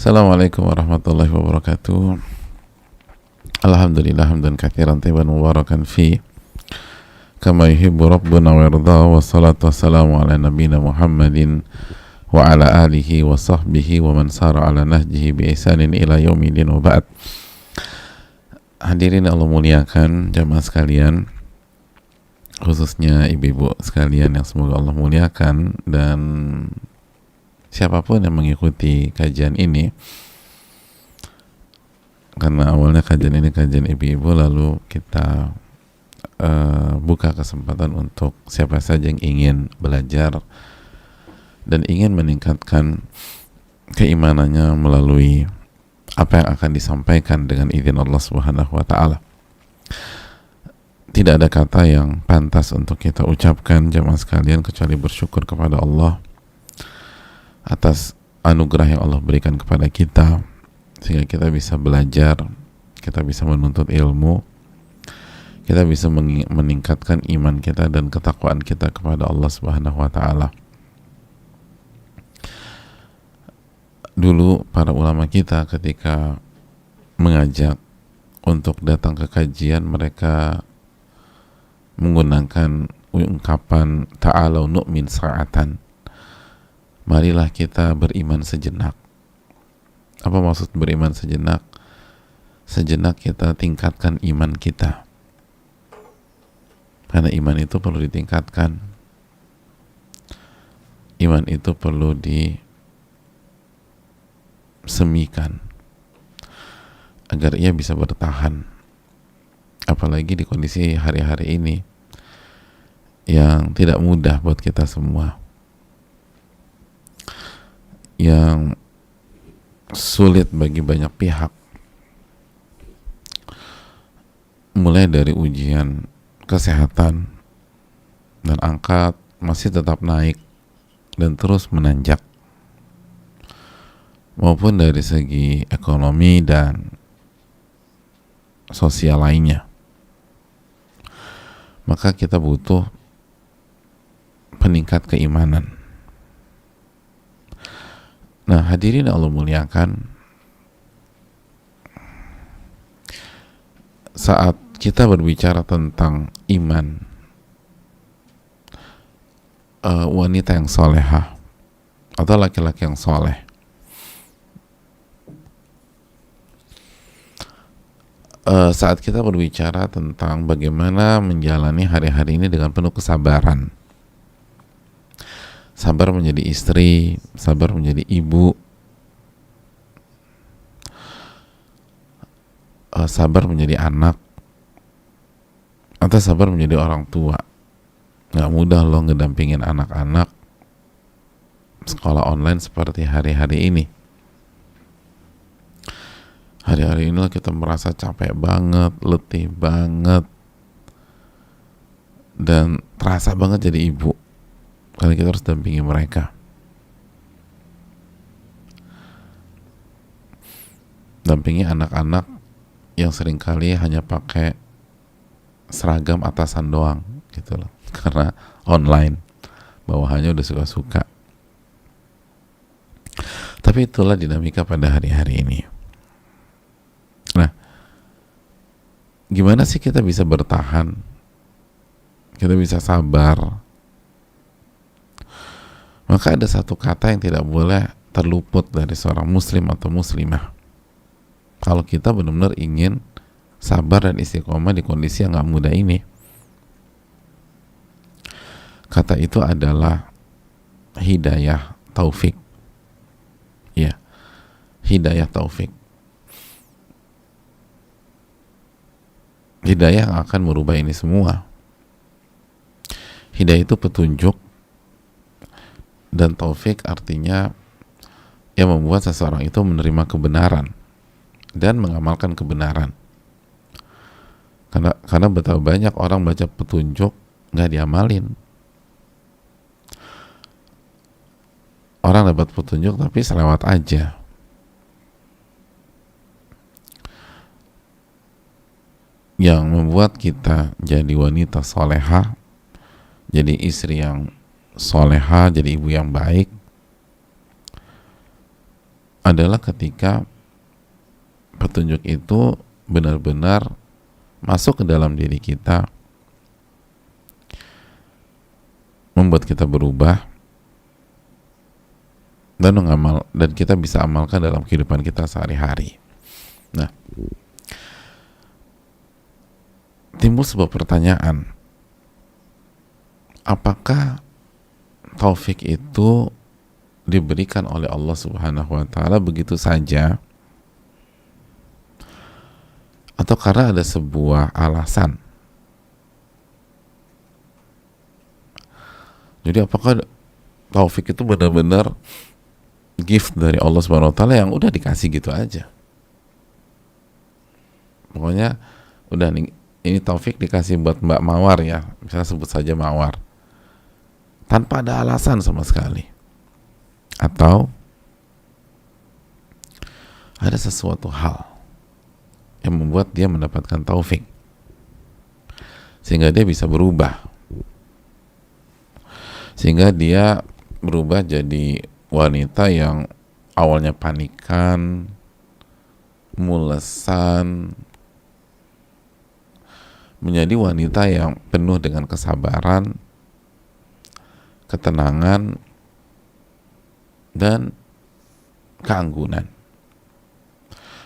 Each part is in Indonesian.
Assalamualaikum warahmatullahi wabarakatuh. Alhamdulillah hamdan katsiran tayyiban mubarakan fi kama yuhibbu rabbuna wa yarda, wassalatu wassalamu ala nabiyyina Muhammadin wa ala alihi wa sahbihi wa man sara ala nahjihi bi ihsanin ila yaumil wa ba'd. Hadirin Allah muliakan jamaah sekalian, khususnya ibu-ibu sekalian yang semoga Allah muliakan, dan siapapun yang mengikuti kajian ini, karena awalnya kajian ini kajian ibu-ibu, lalu kita buka kesempatan untuk siapa saja yang ingin belajar dan ingin meningkatkan keimanannya melalui apa yang akan disampaikan dengan izin Allah Subhanahu wa Ta'ala. Tidak ada kata yang pantas untuk kita ucapkan jamaah sekalian kecuali bersyukur kepada Allah atas anugerah yang Allah berikan kepada kita, sehingga kita bisa belajar, kita bisa menuntut ilmu, kita bisa meningkatkan iman kita dan ketakwaan kita kepada Allah Subhanahu wa Ta'ala. Dulu para ulama kita ketika mengajak untuk datang ke kajian, mereka menggunakan ungkapan ta'alau nu'min sa'atan, marilah kita beriman sejenak. Apa maksud beriman sejenak? Sejenak kita tingkatkan iman kita, karena iman itu perlu ditingkatkan, iman itu perlu disemikan agar ia bisa bertahan, apalagi di kondisi hari-hari ini yang tidak mudah buat kita semua, yang sulit bagi banyak pihak, mulai dari ujian kesehatan, dan angka masih tetap naik dan terus menanjak, maupun dari segi ekonomi dan sosial lainnya. Maka kita butuh peningkat keimanan. Nah, hadirin Allah muliakan, saat kita berbicara tentang iman, wanita yang solehah atau laki-laki yang soleh, saat kita berbicara tentang bagaimana menjalani hari-hari ini dengan penuh kesabaran, sabar menjadi istri, sabar menjadi ibu, sabar menjadi anak, atau sabar menjadi orang tua. Gak mudah loh ngedampingin anak-anak sekolah online seperti hari-hari ini. Hari-hari inilah kita merasa capek banget, letih banget, dan terasa banget jadi ibu, karena kita harus dampingi mereka. Dampingi anak-anak yang seringkali hanya pakai seragam atasan doang gitu loh, karena online, bawahannya udah suka-suka. Tapi itulah dinamika pada hari-hari ini. Nah, gimana sih kita bisa bertahan, kita bisa sabar? Maka ada satu kata yang tidak boleh terluput dari seorang muslim atau muslimah kalau kita benar-benar ingin sabar dan istiqomah di kondisi yang gak mudah ini. Kata itu adalah hidayah taufik. Ya, hidayah taufik. Hidayah yang akan merubah ini semua. Hidayah itu petunjuk, dan taufik artinya yang membuat seseorang itu menerima kebenaran dan mengamalkan kebenaran. Karena betapa banyak orang baca petunjuk nggak diamalin. Orang dapat petunjuk tapi selewat aja. Yang membuat kita jadi wanita solehah, jadi istri yang solehah, jadi ibu yang baik, adalah ketika petunjuk itu benar-benar masuk ke dalam diri kita, membuat kita berubah dan kita bisa amalkan dalam kehidupan kita sehari-hari. Nah, timbul sebuah pertanyaan, apakah taufik itu diberikan oleh Allah Subhanahu wa taala begitu saja, atau karena ada sebuah alasan? Jadi apakah taufik itu benar-benar gift dari Allah Subhanahu wa taala yang udah dikasih gitu aja? Pokoknya udah nih, ini taufik dikasih buat Mbak Mawar ya, misalnya sebut saja Mawar, tanpa ada alasan sama sekali. Atau ada sesuatu hal yang membuat dia mendapatkan taufik sehingga dia bisa berubah, sehingga dia berubah jadi wanita yang awalnya panikan, mulesan, menjadi wanita yang penuh dengan kesabaran, ketenangan, dan keanggunan.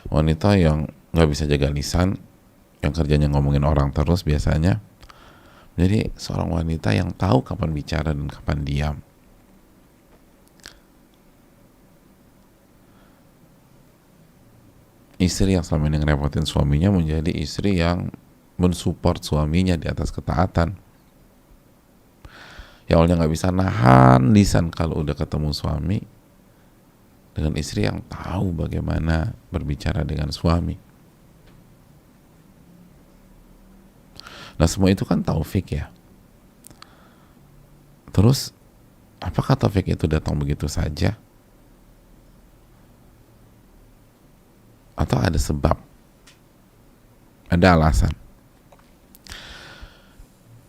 Wanita yang nggak bisa jaga lisan, yang kerjanya ngomongin orang terus biasanya, jadi seorang wanita yang tahu kapan bicara dan kapan diam. Istri yang selama ini ngerepotin suaminya menjadi istri yang mensupport suaminya di atas ketaatan. Ya awalnya nggak bisa nahan lisan kalau udah ketemu suami, dengan istri yang tahu bagaimana berbicara dengan suami. Nah, semua itu kan taufik ya. Terus apakah taufik itu datang begitu saja? Atau ada sebab? Ada alasan?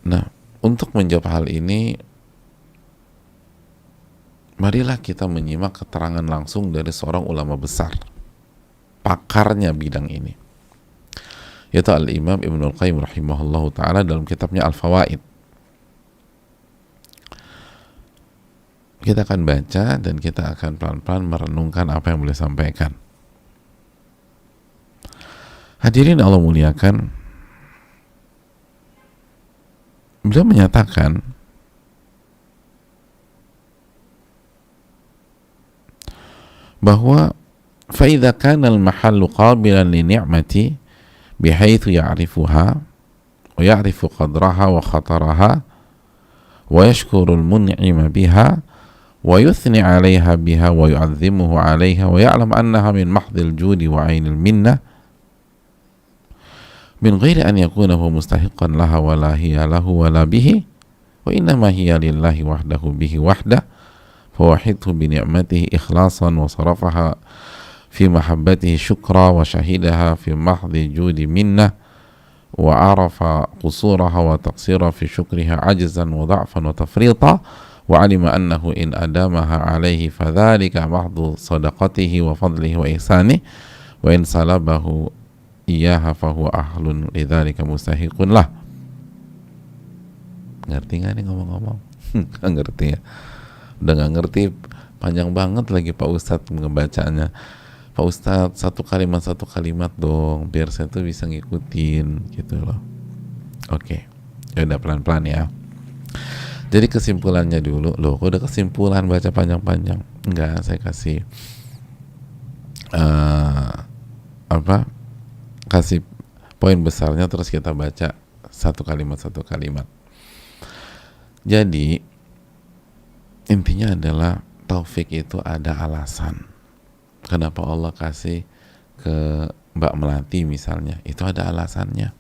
Nah, untuk menjawab hal ini, marilah kita menyimak keterangan langsung dari seorang ulama besar, pakarnya bidang ini, yaitu Al-Imam Ibnul Qayyim rahimahullahu ta'ala dalam kitabnya Al-Fawaid. Kita akan baca dan kita akan pelan-pelan merenungkan apa yang beliau sampaikan. Hadirin Allah muliakan, beliau menyatakan bahwa فَإِذَا كَانَ الْمَحَلُّ قَابِلًا لِنِعْمَةِ بِحَيْثُ يَعْرِفُهَا وَيَعْرِفُ قَدْرَهَا وَخَطَرَهَا وَيَشْكُرُ الْمُنْعِمَ بِهَا وَيُثْنِي عَلَيْهَا بِهَا وَيُعَظِّمُهُ عَلَيْهَا وَيَعْلَمْ أَنَّهَا مِنْ مَحْضِ الْجُودِ وَعَيْنِ الْمِنَّةِ مِنْ غَيْرِ أَنْ يَكُونَ هُوَ مُسْتَحِقًّا لَهَا وَلَا هِيَ لَهُ وَلَا بِهِ وَإِنَّمَا هِيَ لِلَّهِ وَحْدَهُ بِهِ وَحْدَهُ فوحده بنعمته إخلاصا وصرفها في محبته شكرا وشهدها في محض جود منه وعرف قصورها وتقصيرها في شكرها عجزا وضعفا وتفريطا وعلم أنه إن أدامها عليه فذلك محض صدقته وفضله وإحسانه وإن سلبه إياها فهو أهل لذلك مستحق له. Ngerti nggak nih ngomong-ngomong? Nggak ngerti ya? Udah nggak ngerti, panjang banget lagi Pak Ustadz ngebacanya. Pak Ustadz satu kalimat dong, biar saya tuh bisa ngikutin gitu loh. Oke, ya udah pelan-pelan ya. Jadi kesimpulannya dulu, loh kok udah kesimpulan baca panjang-panjang? Enggak, saya kasih kasih poin besarnya, terus kita baca satu kalimat. Jadi intinya adalah taufik itu ada alasan. Kenapa Allah kasih ke Mbak Melati misalnya, itu ada alasannya.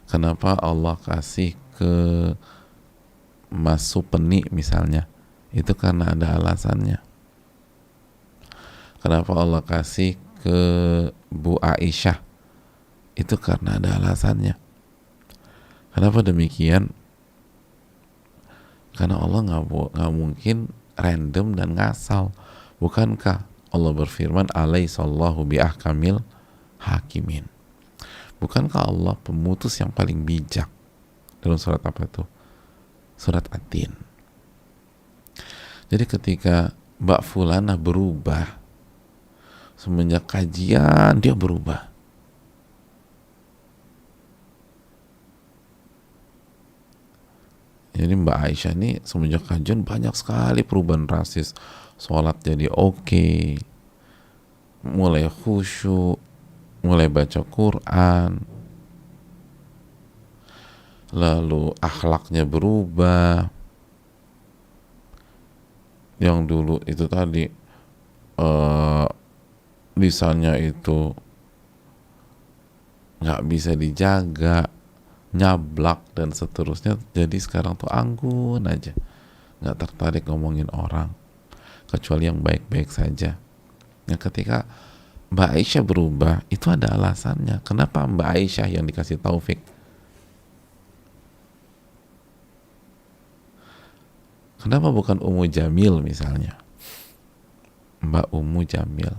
Kenapa Allah kasih ke Mas Supeni misalnya, itu karena ada alasannya. Kenapa Allah kasih ke Bu Aisyah, itu karena ada alasannya. Kenapa demikian? Karena Allah nggak mungkin random dan ngasal. Bukankah Allah berfirman, alaihissallahu biahkamil hakimin? Bukankah Allah pemutus yang paling bijak? Dalam surat apa itu? Surat At-Tin. Jadi ketika Mbak Fulana berubah, semenjak kajian dia berubah. Jadi Mbak Aisyah ini semenjak kajian banyak sekali perubahan drastis. Sholat jadi oke, mulai khusyuk, mulai baca Quran, lalu akhlaknya berubah. Yang dulu itu tadi lisannya itu nggak bisa dijaga, nyablak dan seterusnya, jadi sekarang tuh anggun aja, nggak tertarik ngomongin orang kecuali yang baik-baik saja. Nah, ketika Mbak Aisyah berubah, itu ada alasannya. Kenapa Mbak Aisyah yang dikasih taufik? Kenapa bukan Ummu Jamil misalnya? Mbak Ummu Jamil.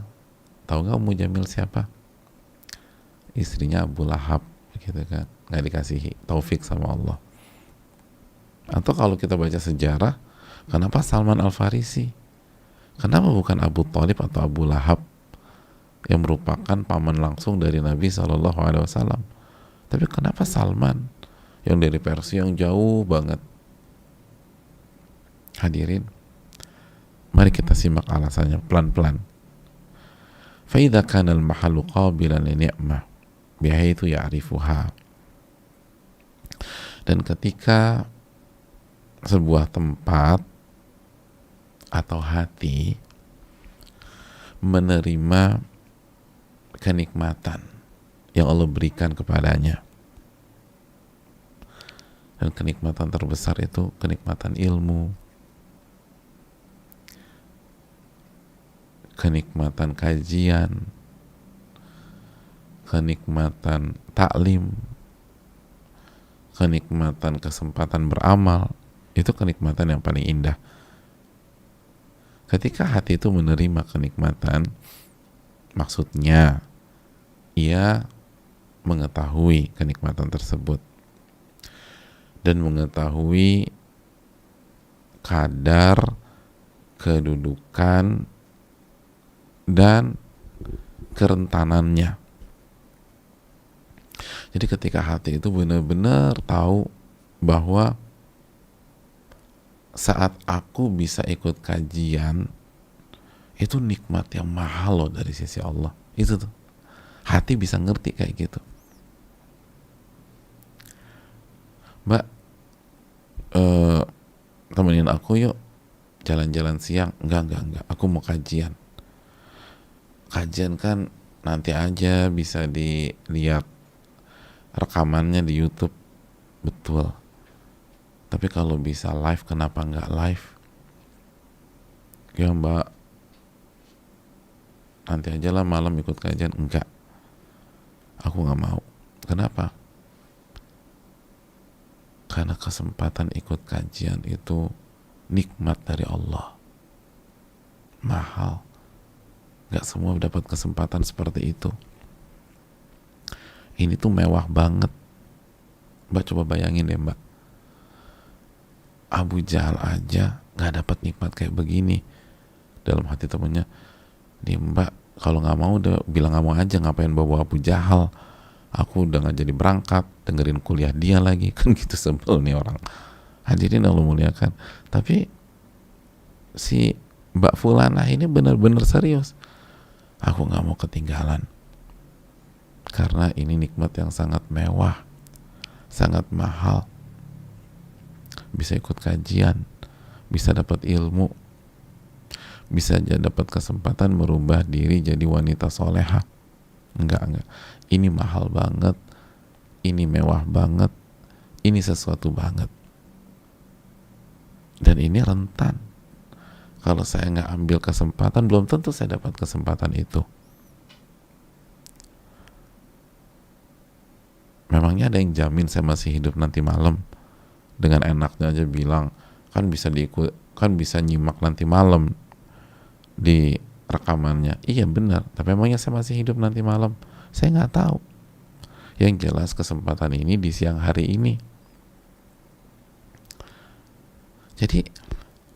Tahu nggak Ummu Jamil siapa? Istrinya Abu Lahab, gitu kan? Nggak dikasih taufik sama Allah. Atau kalau kita baca sejarah, kenapa Salman Al-Farisi? Kenapa bukan Abu Thalib atau Abu Lahab yang merupakan paman langsung dari Nabi SAW? Tapi kenapa Salman yang dari Persia yang jauh banget? Hadirin, mari kita simak alasannya pelan-pelan. فَإِذَا كَانَ الْمَحَلُّ قَابِلًا لِنِعْمَةٍ بِحَيْثُ يَعْرِفُهَا. Dan ketika sebuah tempat atau hati menerima kenikmatan yang Allah berikan kepadanya, dan kenikmatan terbesar itu kenikmatan ilmu, kenikmatan kajian, kenikmatan taklim, kenikmatan kesempatan beramal, itu kenikmatan yang paling indah. Ketika hati itu menerima kenikmatan, maksudnya ia mengetahui kenikmatan tersebut dan mengetahui kadar, kedudukan, dan kerentanannya. Jadi ketika hati itu benar-benar tahu bahwa saat aku bisa ikut kajian, itu nikmat yang mahal loh dari sisi Allah. Itu tuh, hati bisa ngerti kayak gitu. Mbak, temenin aku yuk jalan-jalan siang. Enggak, aku mau kajian. Kajian kan nanti aja bisa dilihat rekamannya di YouTube. Betul. Tapi kalau bisa live, kenapa nggak live? Ya Mbak, nanti aja lah malam ikut kajian. Enggak, aku nggak mau. Kenapa? Karena kesempatan ikut kajian itu nikmat dari Allah, mahal. Nggak semua dapat kesempatan seperti itu. Ini tuh mewah banget. Mbak coba bayangin deh Mbak, Abu Jahal aja nggak dapat nikmat kayak begini. Dalam hati temennya, nih Mbak, kalau nggak mau udah bilang nggak mau aja, ngapain bawa Abu Jahal? Aku udah nggak jadi berangkat, dengerin kuliah dia lagi. Kan gitu, sebel nih orang. Hadirin Allah muliakan. Tapi si Mbak Fulana ini benar-benar serius. Aku nggak mau ketinggalan, karena ini nikmat yang sangat mewah, sangat mahal. Bisa ikut kajian, bisa dapat ilmu, bisa aja dapat kesempatan merubah diri jadi wanita soleha. Enggak, ini mahal banget, ini mewah banget, ini sesuatu banget, dan ini rentan. Kalau saya nggak ambil kesempatan, belum tentu saya dapat kesempatan itu. Memangnya ada yang jamin saya masih hidup nanti malam? Dengan enaknya aja bilang, kan bisa diikut, kan bisa nyimak nanti malam di rekamannya. Iya benar, tapi emangnya saya masih hidup nanti malam? Saya nggak tahu. Yang jelas kesempatan ini di siang hari ini. Jadi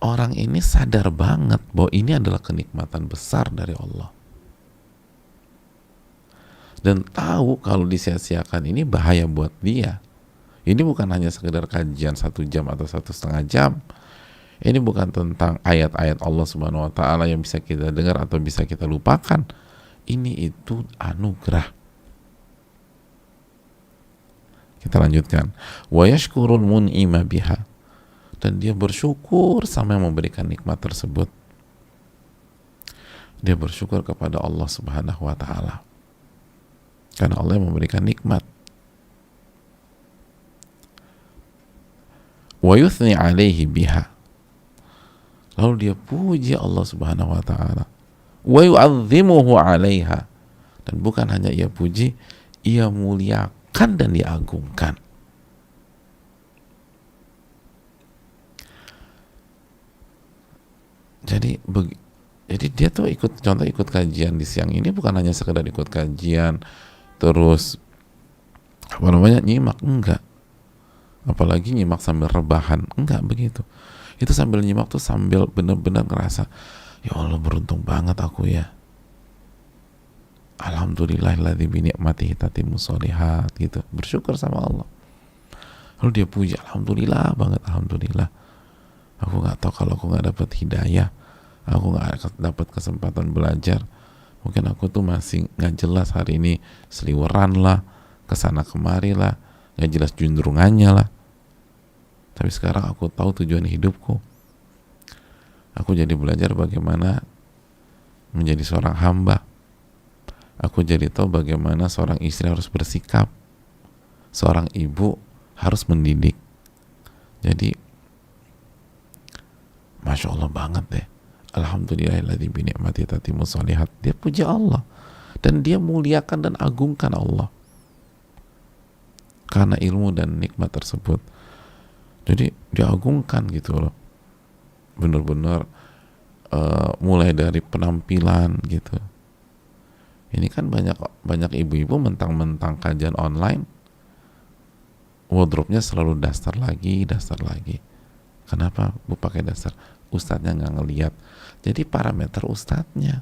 orang ini sadar banget bahwa ini adalah kenikmatan besar dari Allah. Dan tahu kalau disia-siakan ini bahaya buat dia. Ini bukan hanya sekedar kajian 1 jam atau 1,5 jam. Ini bukan tentang ayat-ayat Allah Subhanahu wa Ta'ala yang bisa kita dengar atau bisa kita lupakan. Ini itu anugerah. Kita lanjutkan. Wa yashkurul mun'ima biha. Dan dia bersyukur sama yang memberikan nikmat tersebut. Dia bersyukur kepada Allah Subhanahu wa Ta'ala. Karena Allah yang memberikan nikmat. Wa yuthni alaihi biha. Lalu dia puji Allah Subhanahu wa Ta'ala. Wa yu'azzimuhu 'alaiha. Dan bukan hanya ia puji, ia muliakan dan diagungkan. Jadi dia tuh ikut kajian di siang ini bukan hanya sekedar ikut kajian terus nyimak, enggak. Apalagi nyimak sambil rebahan, enggak begitu. Itu sambil nyimak tuh sambil benar-benar ngerasa, ya Allah beruntung banget aku ya. Alhamdulillahilladzi bi ni'matihi tatimmu sholihat gitu. Bersyukur sama Allah. Lalu dia puji, alhamdulillah banget, alhamdulillah. Aku nggak tahu kalau aku nggak dapat hidayah, aku nggak dapat kesempatan belajar, mungkin aku tuh masih nggak jelas hari ini, seliweran lah, kesana kemari lah, nggak jelas junjungannya lah. Tapi sekarang aku tahu tujuan hidupku. Aku jadi belajar bagaimana menjadi seorang hamba. Aku jadi tahu bagaimana seorang istri harus bersikap, seorang ibu harus mendidik. Jadi Masya Allah banget deh. Alhamdulillahilladzi bi ni'matihi tatimmu sholihat. Dia puji Allah dan dia muliakan dan agungkan Allah karena ilmu dan nikmat tersebut. Jadi diagungkan gitu loh, benar-benar mulai dari penampilan gitu. Ini kan banyak ibu-ibu mentang-mentang kajian online, wardrobe-nya selalu daster lagi. Kenapa Bu pakai daster? Ustadznya nggak ngeliat. Jadi parameter ustadznya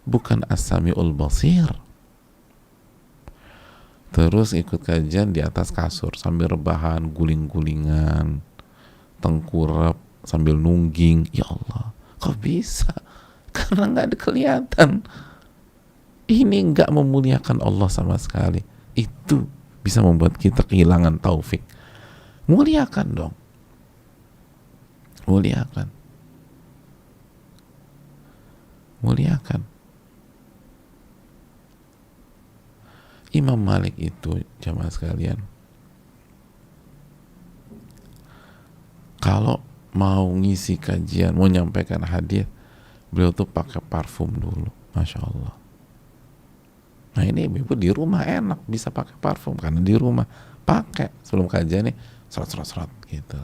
bukan as-sami'ul basir. Terus ikut kajian di atas kasur sambil rebahan, guling-gulingan, tengkurap sambil nungging. Ya Allah, kok bisa? Karena nggak ada kelihatan. Ini nggak memuliakan Allah sama sekali. Itu bisa membuat kita kehilangan taufik. Muliakan dong. Muliakan. Imam Malik itu, jamaah sekalian, kalau mau ngisi kajian, mau nyampaikan hadis, beliau tuh pakai parfum dulu. Masya Allah. Nah ini ibu di rumah enak bisa pakai parfum karena di rumah pakai sebelum kajian nih serot gitu.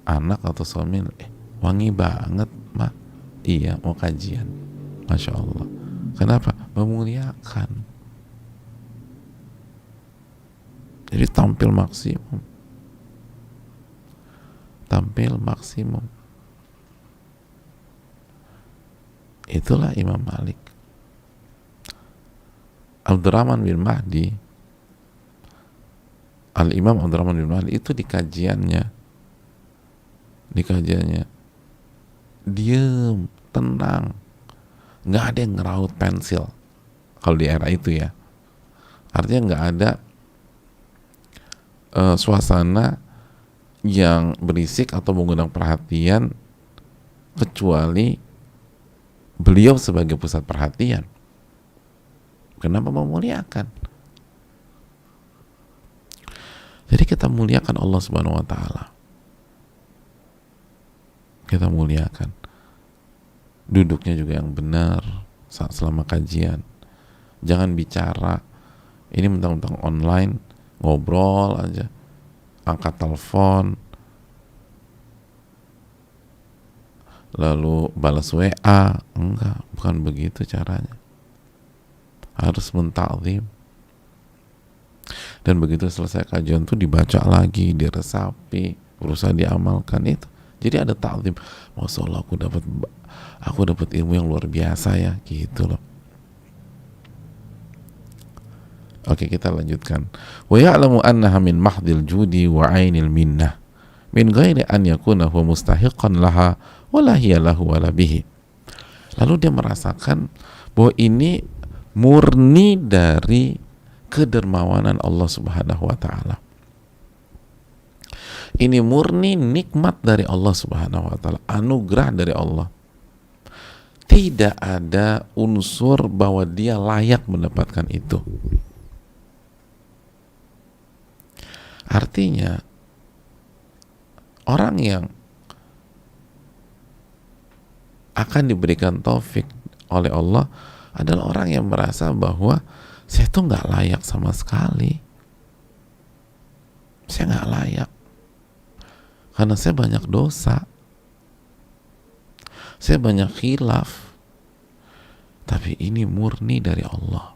Anak atau suami, wangi banget mak. Iya mau kajian. Masya Allah. Kenapa? Memuliakan. Jadi tampil maksimum. Itulah Imam Malik. Abdurrahman bin Mahdi, Al-Imam Abdurrahman bin Mahdi itu di kajiannya diem, tenang, nggak ada yang ngeraut pensil kalau di era itu ya. Artinya nggak ada suasana yang berisik atau mengundang perhatian kecuali beliau sebagai pusat perhatian. Kenapa memuliakan? Jadi kita muliakan Allah Subhanahu wa Ta'ala. Kita muliakan. Duduknya juga yang benar saat selama kajian. Jangan bicara ini mentang-mentang online, ngobrol aja, angkat telepon, lalu balas WA. Enggak, bukan begitu caranya. Harus mentakzim. Dan begitu selesai kajian tuh dibaca lagi, diresapi, berusaha diamalkan itu. Jadi ada takzim. Masya Allah, aku dapat ilmu yang luar biasa ya, gitu loh. Oke, kita lanjutkan. Wa ya'lamu annaha min mahdil judi wa 'ainil minnah min ghairi an yakuna huwa mustahiqan laha wala hiya lahu wala bihi. Lalu dia merasakan bahwa ini murni dari kedermawanan Allah Subhanahu wa taala. Ini murni nikmat dari Allah Subhanahu wa taala, anugerah dari Allah. Tidak ada unsur bahwa dia layak mendapatkan itu. Artinya orang yang akan diberikan taufik oleh Allah adalah orang yang merasa bahwa saya tuh nggak layak sama sekali. Saya nggak layak karena saya banyak dosa, saya banyak khilaf. Tapi ini murni dari Allah,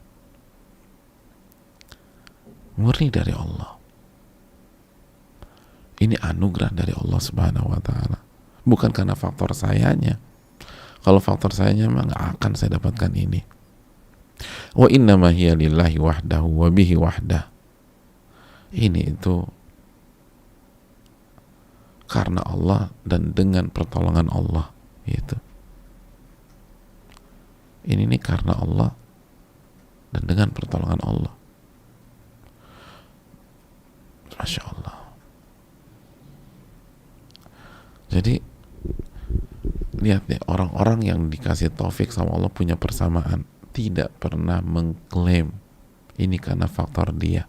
murni dari Allah. Ini anugerah dari Allah Subhanahu wa taala. Bukan karena faktor sayanya. Kalau faktor sayanya memang nggak akan saya dapatkan ini. Wa innama hiya lillahi wahdahu wa bihi wahdah. Ini itu karena Allah dan dengan pertolongan Allah, gitu. Ini nih karena Allah dan dengan pertolongan Allah. Masya Allah. Jadi lihat deh, orang-orang yang dikasih taufik sama Allah punya persamaan, tidak pernah mengklaim ini karena faktor dia.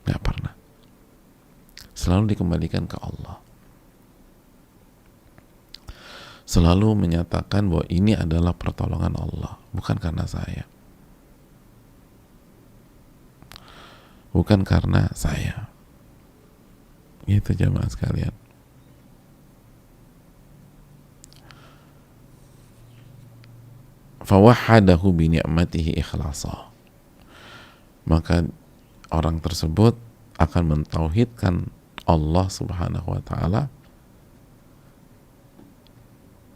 Nggak pernah. Selalu dikembalikan ke Allah. Selalu menyatakan bahwa ini adalah pertolongan Allah, bukan karena saya, bukan karena saya. Itu jamaah sekalian. Fawahadahu bi ni'matihi ikhlasa. Maka orang tersebut akan mentauhidkan Allah Subhanahu wa taala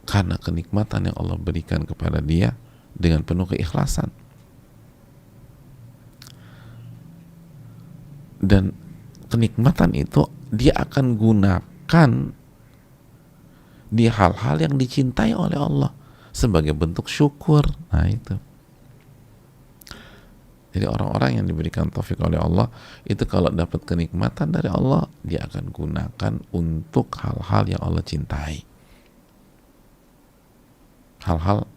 karena kenikmatan yang Allah berikan kepada dia dengan penuh keikhlasan. Dan kenikmatan itu dia akan gunakan di hal-hal yang dicintai oleh Allah sebagai bentuk syukur. Nah itu. Jadi orang-orang yang diberikan taufik oleh Allah itu kalau dapat kenikmatan dari Allah, dia akan gunakan untuk hal-hal yang Allah cintai. Hal-hal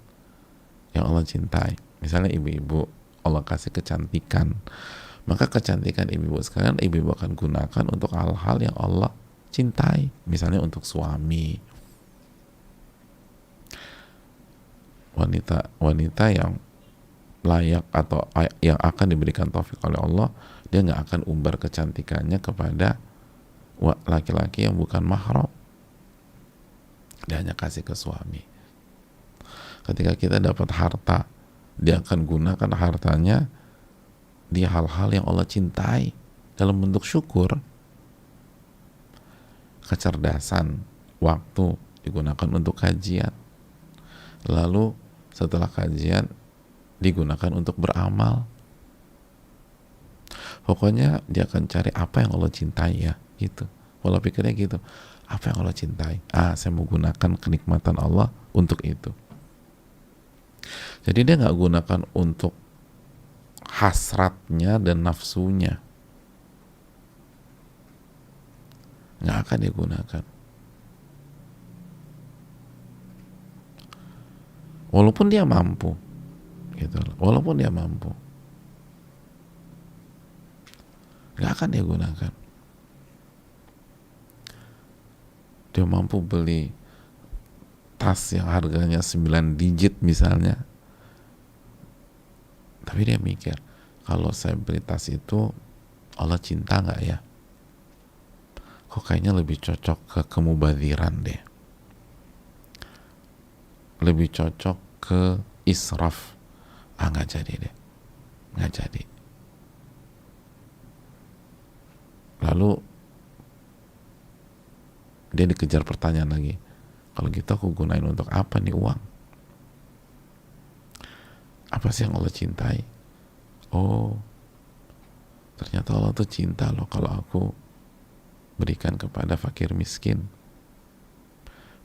yang Allah cintai. Misalnya ibu-ibu, Allah kasih kecantikan. Maka kecantikan ibu-ibu sekalian, ibu-ibu akan gunakan untuk hal-hal yang Allah cintai. Misalnya untuk suami. Wanita yang layak atau yang akan diberikan taufik oleh Allah, dia nggak akan umbar kecantikannya kepada laki-laki yang bukan mahram. Dia hanya kasih ke suami. Ketika kita dapat harta, dia akan gunakan hartanya di hal-hal yang Allah cintai dalam bentuk syukur. Kecerdasan waktu digunakan untuk kajian, lalu setelah kajian digunakan untuk beramal. Pokoknya dia akan cari apa yang Allah cintai, ya gitu. Pola pikirnya gitu, apa yang Allah cintai, saya mau gunakan kenikmatan Allah untuk itu. Jadi dia nggak gunakan untuk hasratnya dan nafsunya, nggak akan dia gunakan. Walaupun dia mampu, gitu. Walaupun dia mampu, nggak akan dia gunakan. Dia mampu beli tas yang harganya 9 digit misalnya, tapi dia mikir, kalau saya beli tas itu Allah cinta nggak ya? Kok kayaknya lebih cocok ke kemubadziran deh. lebih cocok ke israf. Nggak jadi deh, nggak jadi. Lalu dia dikejar pertanyaan lagi, kalau gitu aku gunain untuk apa nih uang? Apa sih yang Allah cintai? Oh, ternyata Allah tuh cinta loh kalau aku berikan kepada fakir miskin,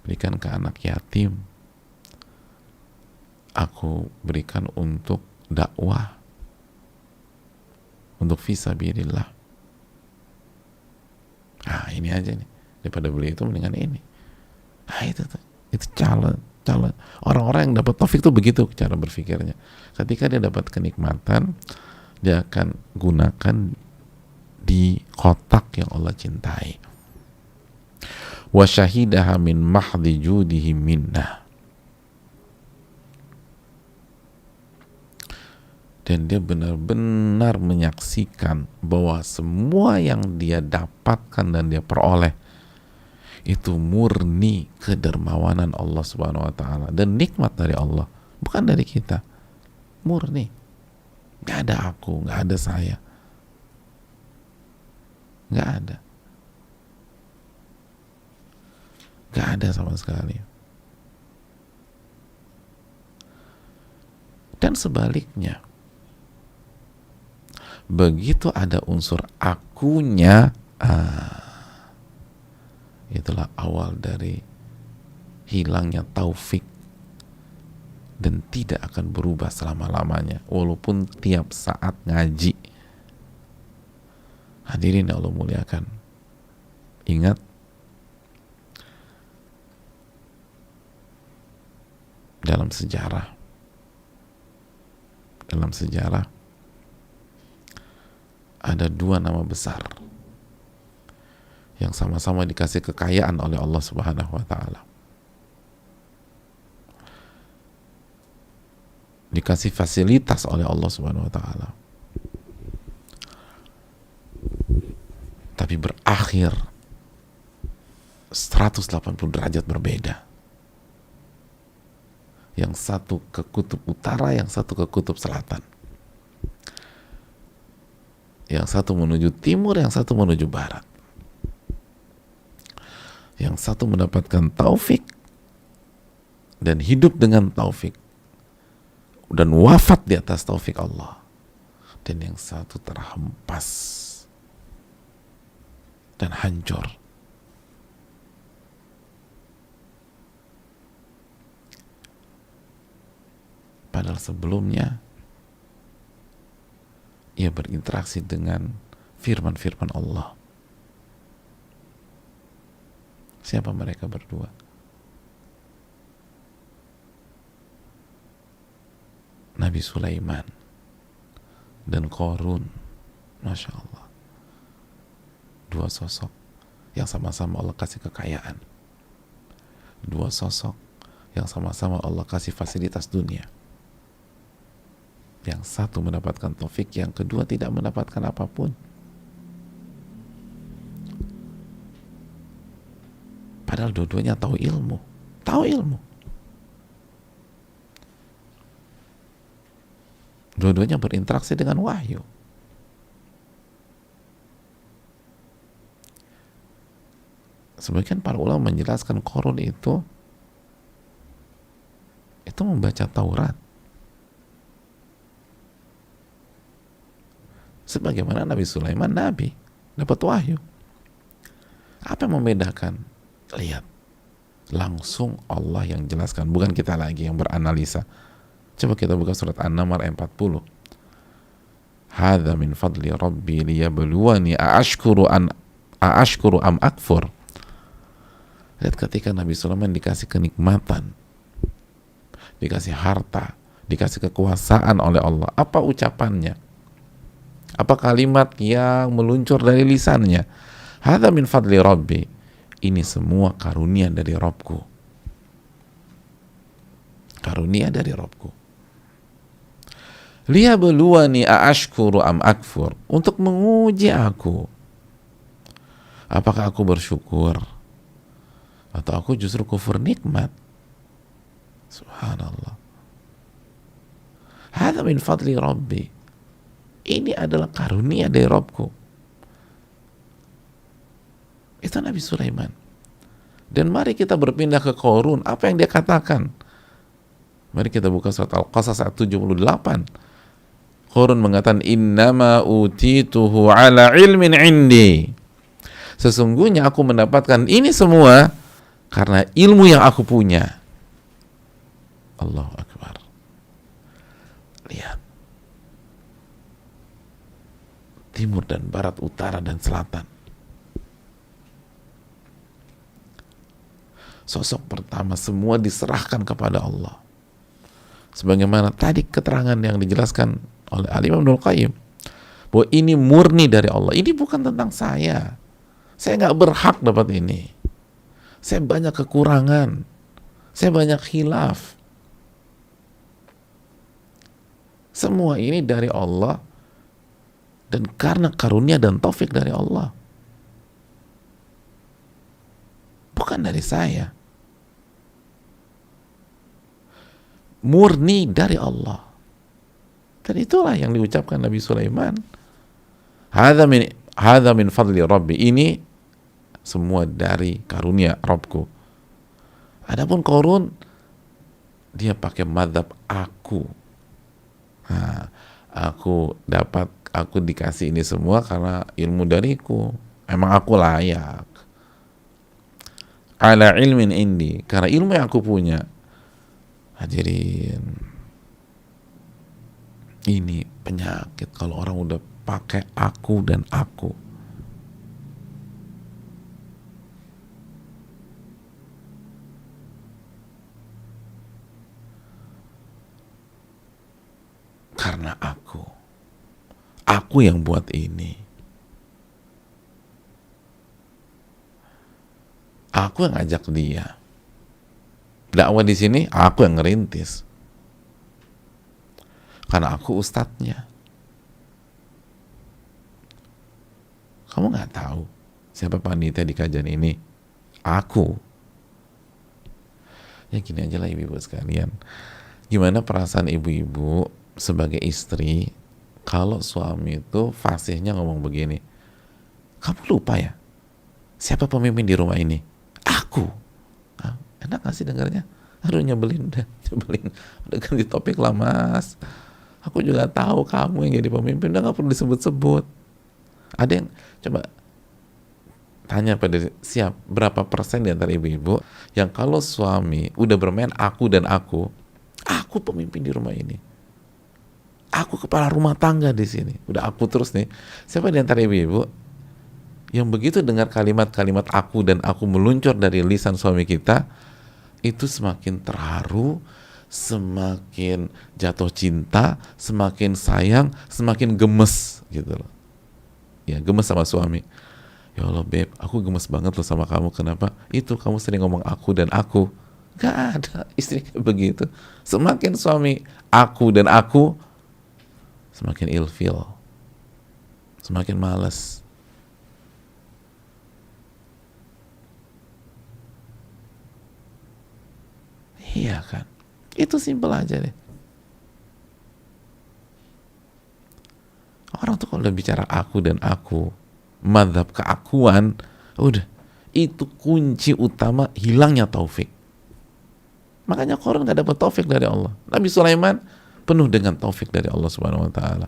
berikan ke anak yatim, aku berikan untuk dakwah, untuk fisabilillah. Ini aja nih, daripada beli itu mendingan ini. Itu calon orang-orang yang dapat taufik tuh begitu cara berpikirnya. Ketika dia dapat kenikmatan, dia akan gunakan di kotak yang Allah cintai. Wa syahidaha min mahdhi judihi minna. Dan dia benar-benar menyaksikan bahwa semua yang dia dapatkan dan dia peroleh itu murni kedermawanan Allah Subhanahu wa taala dan nikmat dari Allah, bukan dari kita. Murni. Gak ada aku, gak ada saya. Gak ada. Gak ada sama sekali. Dan sebaliknya, begitu ada unsur akunya, itulah awal dari hilangnya taufik dan tidak akan berubah selama-lamanya walaupun tiap saat ngaji. Hadirin yang Allah muliakan, ingat, dalam sejarah ada dua nama besar yang sama-sama dikasih kekayaan oleh Allah Subhanahu wa taala, dikasih fasilitas oleh Allah Subhanahu wa taala, tapi berakhir 180 derajat berbeda. Yang satu ke kutub utara, yang satu ke kutub selatan. Yang satu menuju timur, yang satu menuju barat. Yang satu mendapatkan taufik dan hidup dengan taufik dan wafat di atas taufik Allah. Dan yang satu terhempas dan hancur. Padahal sebelumnya ia berinteraksi dengan firman-firman Allah. Siapa mereka berdua? Nabi Sulaiman dan Qarun. Masya Allah. Dua sosok yang sama-sama Allah kasih kekayaan. Dua sosok yang sama-sama Allah kasih fasilitas dunia. Yang satu mendapatkan taufik, yang kedua tidak mendapatkan apapun. Padahal dua-duanya tahu ilmu. Dua-duanya berinteraksi dengan wahyu. Sebagian para ulama menjelaskan Qarun itu membaca Taurat. Sebagaimana Nabi Sulaiman nabi, dapat wahyu. Apa yang membedakan? Lihat, langsung Allah yang jelaskan, bukan kita lagi yang beranalisa. Coba kita buka surat An-Naml ayat 40. Hadza min fadli rabbi liyabluwani aashkuru am akfur. Lihat, ketika Nabi Sulaiman dikasih kenikmatan, dikasih harta, dikasih kekuasaan oleh Allah, apa ucapannya? Apa kalimat yang meluncur dari lisannya? Hadza min fadli rabbi. Ini semua karunia dari Rabbku. Karunia dari Rabbku. Liyabluwani aashkuru am akfur. Untuk menguji aku. Apakah aku bersyukur? Atau aku justru kufur nikmat? Subhanallah. Hadza min fadli Rabbi. Ini adalah karunia dari Rabbku. Itu Nabi Sulaiman. Dan mari kita berpindah ke Qarun. Apa yang dia katakan? Mari kita buka surat Al-Qasas ayat 78. Qarun mengatakan, innama utituhu ala ilmin indi. Sesungguhnya aku mendapatkan ini semua karena ilmu yang aku punya. Allahu Akbar. Lihat. Timur dan barat, utara dan selatan. Sosok pertama semua diserahkan kepada Allah. Sebagaimana tadi keterangan yang dijelaskan oleh Al-Imam Ibnul Qayyim, bahwa ini murni dari Allah. Ini bukan tentang saya. Saya nggak berhak dapat ini. Saya banyak kekurangan. Saya banyak khilaf. Semua ini dari Allah. Dan karena karunia dan taufik dari Allah. Bukan dari saya. Murni dari Allah. Dan itulah yang diucapkan Nabi Sulaiman. Hadza min fadli Rabbi. Ini semua dari karunia Rabbku. Adapun Qarun, dia pakai mazhab aku. Nah, aku dikasih ini semua karena ilmu dariku. Emang aku layak. Ala ilmin indi. Karena ilmu yang aku punya. Hadirin, ini penyakit kalau orang udah pakai aku dan aku. Karena aku yang buat ini. Aku yang ajak dia. Dakwah di sini aku yang ngerintis. Karena aku ustadznya. Kamu nggak tahu siapa panitia di kajian ini? Aku. Ya gini aja lah ibu-ibu sekalian. Gimana perasaan ibu-ibu sebagai istri kalau suami itu fasihnya ngomong begini? Kamu lupa ya? Siapa pemimpin di rumah ini? Aku. Enak gak sih dengarnya? Aduh nyebelin. Udah ganti topik lah mas. Aku juga tahu kamu yang jadi pemimpin. Udah gak perlu disebut-sebut. Ada yang coba tanya pada siap berapa persen di antara ibu-ibu yang kalau suami udah bermain aku dan aku pemimpin di rumah ini. Aku kepala rumah tangga di sini. Udah aku terus nih. Siapa di antara ibu-ibu yang begitu dengar kalimat-kalimat aku dan aku meluncur dari lisan suami kita, itu semakin terharu, semakin jatuh cinta, semakin sayang, semakin gemes gitu loh. Ya, gemes sama suami. Ya Allah beb, aku gemes banget loh sama kamu. Kenapa? Itu kamu sering ngomong aku dan aku. Gak ada istri kayak begitu. Semakin suami aku dan aku, semakin ilfil, semakin malas. Iya kan? Itu simpel aja deh. Orang tuh kalau udah bicara aku dan aku, mazhab keakuan, udah, itu kunci utama hilangnya taufik. Makanya Qarun gak dapat taufik dari Allah. Nabi Sulaiman penuh dengan taufik dari Allah Subhanahu wa taala.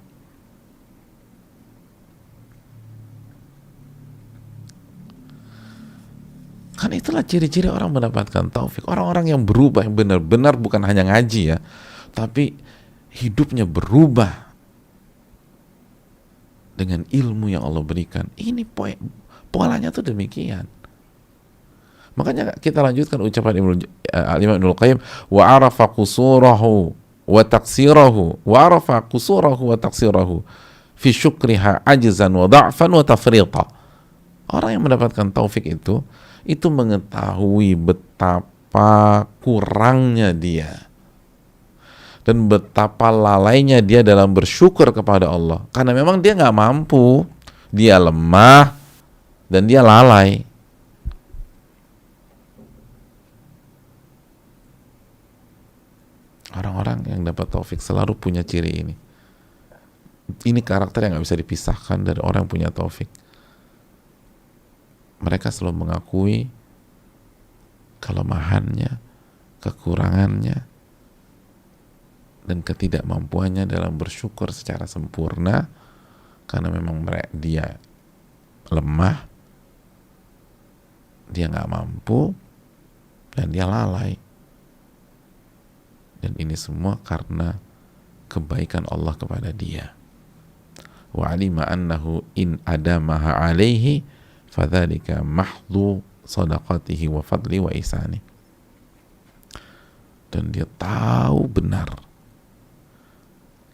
Kan itulah ciri-ciri orang mendapatkan taufik. Orang-orang yang berubah, yang benar-benar bukan hanya ngaji ya, tapi hidupnya berubah dengan ilmu yang Allah berikan. Ini polanya tuh demikian. Makanya kita lanjutkan ucapan Imam Ibnul Qayyim, wa arafa qusurahu wa taqsirahu wa arafa qusurahu wa taqsirahu fi syukriha ajzan wa da'fan wa tafrita. Orang yang mendapatkan taufik itu mengetahui betapa kurangnya dia dan betapa lalainya dia dalam bersyukur kepada Allah, karena memang dia nggak mampu, dia lemah dan dia lalai. Orang-orang yang dapat taufik selalu punya ciri ini. Ini karakter yang gak bisa dipisahkan dari orang yang punya taufik. Mereka selalu mengakui kelemahannya, kekurangannya, dan ketidakmampuannya dalam bersyukur secara sempurna, karena memang dia lemah, dia gak mampu, dan dia lalai. Dan ini semua karena kebaikan Allah kepada dia. Wa alima annahu in adamaha alaihi fadzalika mahdhu sadaqatihi wa fadli wa ihsani. Dan dia tahu benar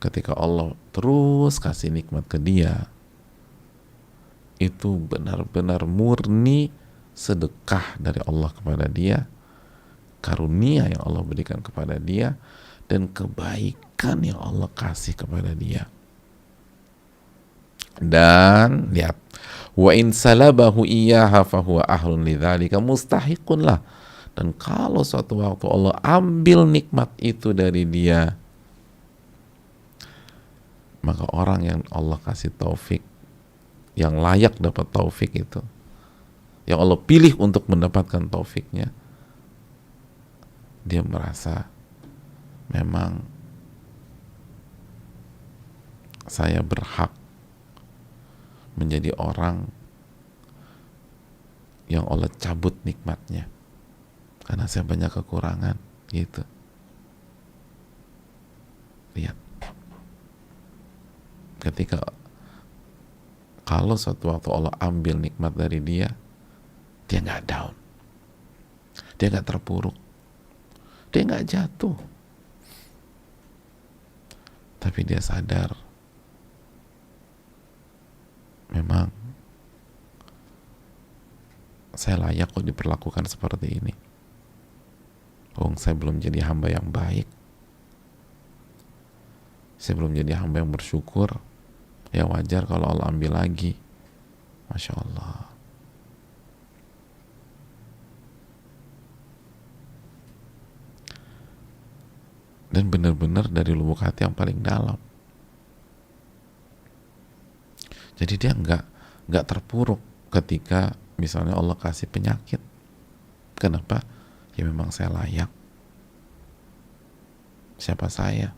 ketika Allah terus kasih nikmat ke dia, itu benar-benar murni sedekah dari Allah kepada dia, karunia yang Allah berikan kepada dia, dan kebaikan yang Allah kasih kepada dia. Dan lihat, wa in salabahu iyyaha fahuwa ahlun lidzalika mustahiqun lah. Dan kalau suatu waktu Allah ambil nikmat itu dari dia, maka orang yang Allah kasih taufik, yang layak dapat taufik itu, yang Allah pilih untuk mendapatkan taufiknya, dia merasa memang saya berhak menjadi orang yang Allah cabut nikmatnya karena saya banyak kekurangan gitu. Lihat, ketika kalau suatu waktu Allah ambil nikmat dari dia, dia nggak down, dia nggak terpuruk, dia nggak jatuh, tapi dia sadar memang saya layak kok diperlakukan seperti ini. Saya belum jadi hamba yang baik, saya belum jadi hamba yang bersyukur. Ya wajar kalau Allah ambil lagi. Masya Allah. Dan benar-benar dari lubuk hati yang paling dalam. Jadi dia nggak terpuruk ketika misalnya Allah kasih penyakit. Kenapa? Ya memang saya layak. Siapa saya?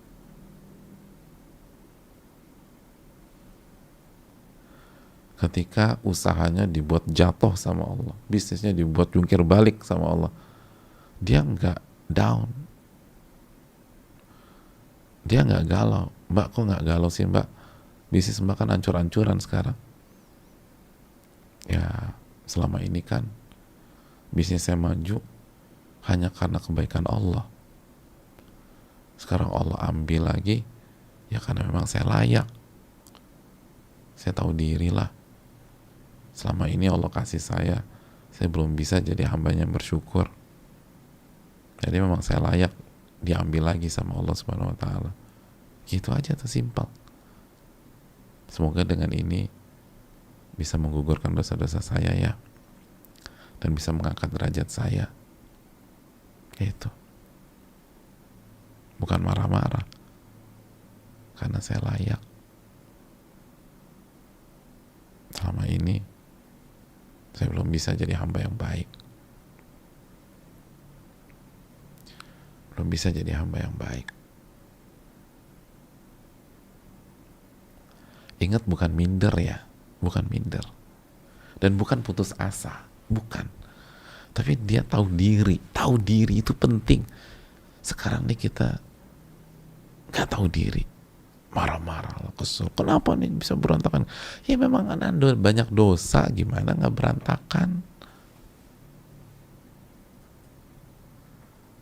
Ketika usahanya dibuat jatuh sama Allah, bisnisnya dibuat jungkir balik sama Allah, dia nggak down, dia nggak galau. Mbak, kok nggak galau sih mbak? Bisnis mbak kan hancur-hancuran sekarang. Ya selama ini kan bisnis saya maju hanya karena kebaikan Allah. Sekarang Allah ambil lagi, ya karena memang saya layak. Saya tahu diri lah. Selama ini Allah kasih saya belum bisa jadi hambanya yang bersyukur. Jadi memang saya layak diambil lagi sama Allah Subhanahu wa Ta'ala. Gitu aja tuh, simpel. Semoga dengan ini bisa menggugurkan dosa-dosa saya ya, dan bisa mengangkat derajat saya. Itu bukan marah-marah, karena saya layak. Selama ini saya belum bisa jadi hamba yang baik, belum bisa jadi hamba yang baik. Ingat, bukan minder ya, bukan minder, dan bukan putus asa, bukan. Tapi dia tahu diri itu penting. Sekarang nih kita nggak tahu diri, marah-marah, kesel, kenapa nih bisa berantakan? Ya memang Anda banyak dosa, gimana nggak berantakan?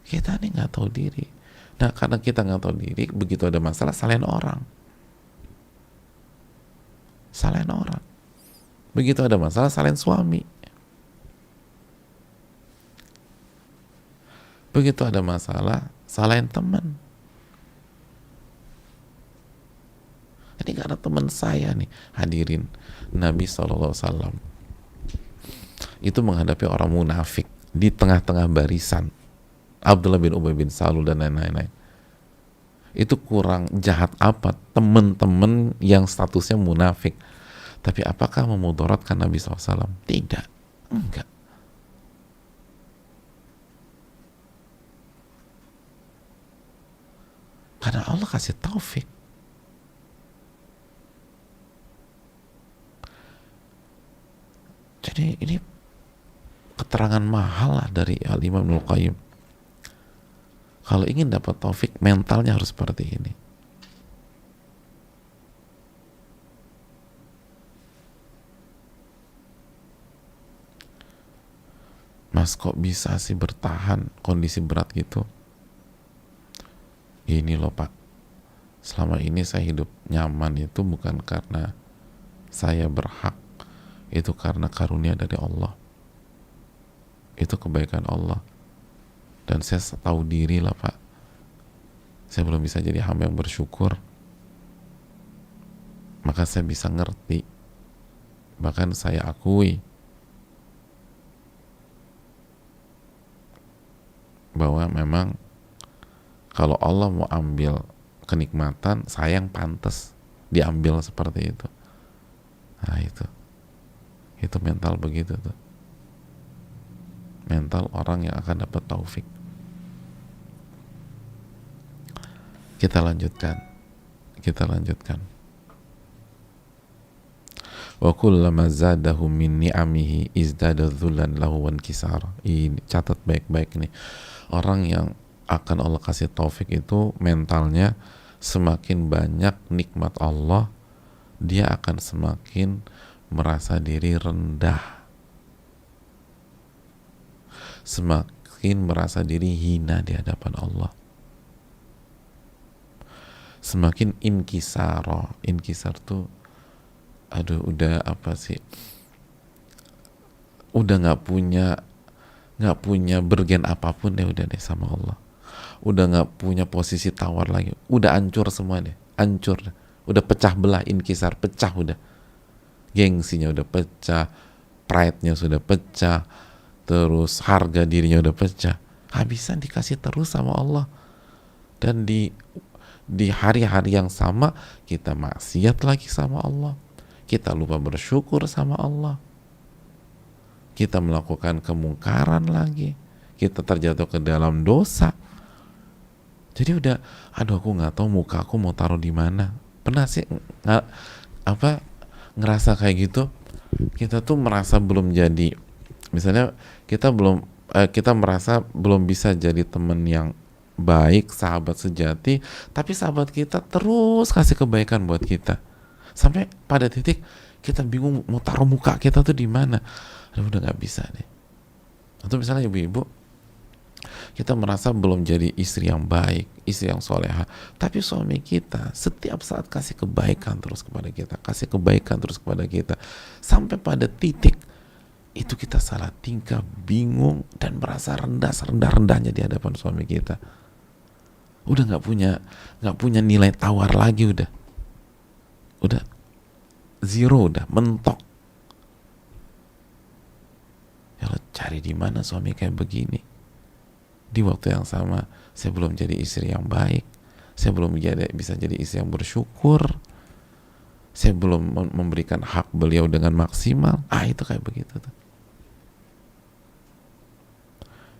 Kita nih nggak tahu diri. Nah, karena kita nggak tahu diri, begitu ada masalah salahin orang. Begitu ada masalah salahin suami. Begitu ada masalah salahin teman. Ini karena teman saya nih, hadirin, Nabi SAW itu menghadapi orang munafik di tengah-tengah barisan, Abdullah bin Ubay bin Salul dan lain-lain. Itu kurang jahat apa teman-teman yang statusnya munafik, tapi apakah memudaratkan Nabi SAW? Tidak, enggak. Karena Allah kasih taufik. Jadi ini keterangan mahal lah dari Al-Imam Ibnul Qayyim. Kalau ingin dapat taufik, mentalnya harus seperti ini. Mas, kok bisa sih bertahan kondisi berat gitu? Ini loh Pak, selama ini saya hidup nyaman itu bukan karena saya berhak, itu karena karunia dari Allah, itu kebaikan Allah. Dan saya tahu diri lah Pak, saya belum bisa jadi hamba yang bersyukur, maka saya bisa ngerti, bahkan saya akui bahwa memang kalau Allah mau ambil kenikmatan, saya yang pantas diambil seperti itu. Nah itu mental begitu tuh, mental orang yang akan dapat taufik. Kita lanjutkan. Wa kullama zadahu min ni'amihi izdada dhullan lahu wan kisar. Ini catat baik-baik nih. Orang yang akan Allah kasih taufik itu mentalnya semakin banyak nikmat Allah, dia akan semakin merasa diri rendah, semakin merasa diri hina di hadapan Allah, semakin inkisar tuh, aduh udah apa sih, udah nggak punya bergen apapun deh, udah deh sama Allah, udah nggak punya posisi tawar lagi, udah hancur semua deh, hancur, udah pecah belah, inkisar, pecah udah, gengsinya udah pecah, pride-nya sudah pecah, terus harga dirinya udah pecah, habisan dikasih terus sama Allah. Dan di hari-hari yang sama kita maksiat lagi sama Allah, kita lupa bersyukur sama Allah, kita melakukan kemungkaran lagi, kita terjatuh ke dalam dosa. Jadi udah, aduh aku nggak tahu muka aku mau taruh di mana. Pernah sih ngerasa kayak gitu? Kita tuh merasa belum jadi, misalnya kita merasa belum bisa jadi teman yang baik, sahabat sejati, tapi sahabat kita terus kasih kebaikan buat kita, sampai pada titik kita bingung mau taruh muka kita tuh di mana. Aduh udah nggak bisa deh. Atau misalnya ibu-ibu, kita merasa belum jadi istri yang baik, istri yang soleha, tapi suami kita setiap saat kasih kebaikan terus kepada kita, kasih kebaikan terus kepada kita, sampai pada titik itu kita salah tingkah, bingung, dan merasa rendah-rendahnya di hadapan suami kita. Udah nggak punya nilai tawar lagi, udah zero, udah mentok. Ya lo cari di mana suami kayak begini? Di waktu yang sama saya belum jadi istri yang baik, saya belum bisa jadi istri yang bersyukur, saya belum memberikan hak beliau dengan maksimal. Itu kayak begitu tuh.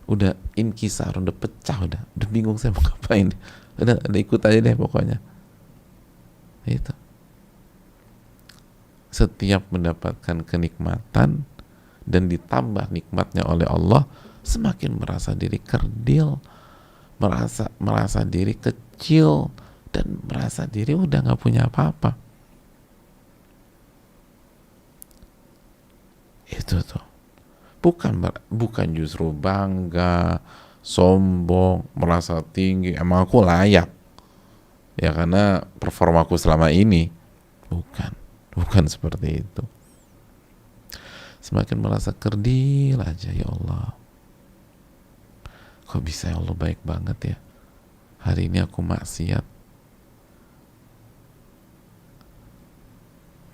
Udah inkisar, udah pecah, udah bingung saya mau ngapain, udah ikut aja deh pokoknya. Itu setiap mendapatkan kenikmatan dan ditambah nikmatnya oleh Allah, semakin merasa diri kerdil, merasa diri kecil, dan merasa diri udah nggak punya apa-apa. Itu tuh bukan justru bangga, sombong, merasa tinggi, emang aku layak ya karena performaku selama ini. Bukan seperti itu. Semakin merasa kerdil aja, ya Allah, kok bisa ya Allah baik banget ya, hari ini aku maksiat,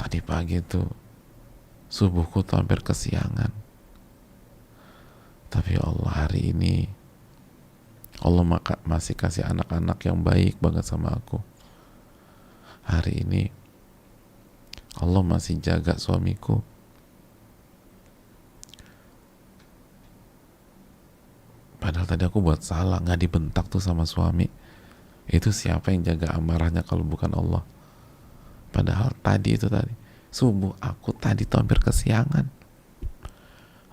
tadi pagi tuh subuhku tuh hampir kesiangan, tapi ya Allah hari ini Allah masih kasih anak-anak yang baik banget sama aku. Hari ini Allah masih jaga suamiku. Padahal tadi aku buat salah, nggak dibentak tuh sama suami. Itu siapa yang jaga amarahnya kalau bukan Allah? Padahal tadi subuh aku tadi tuh hampir kesiangan.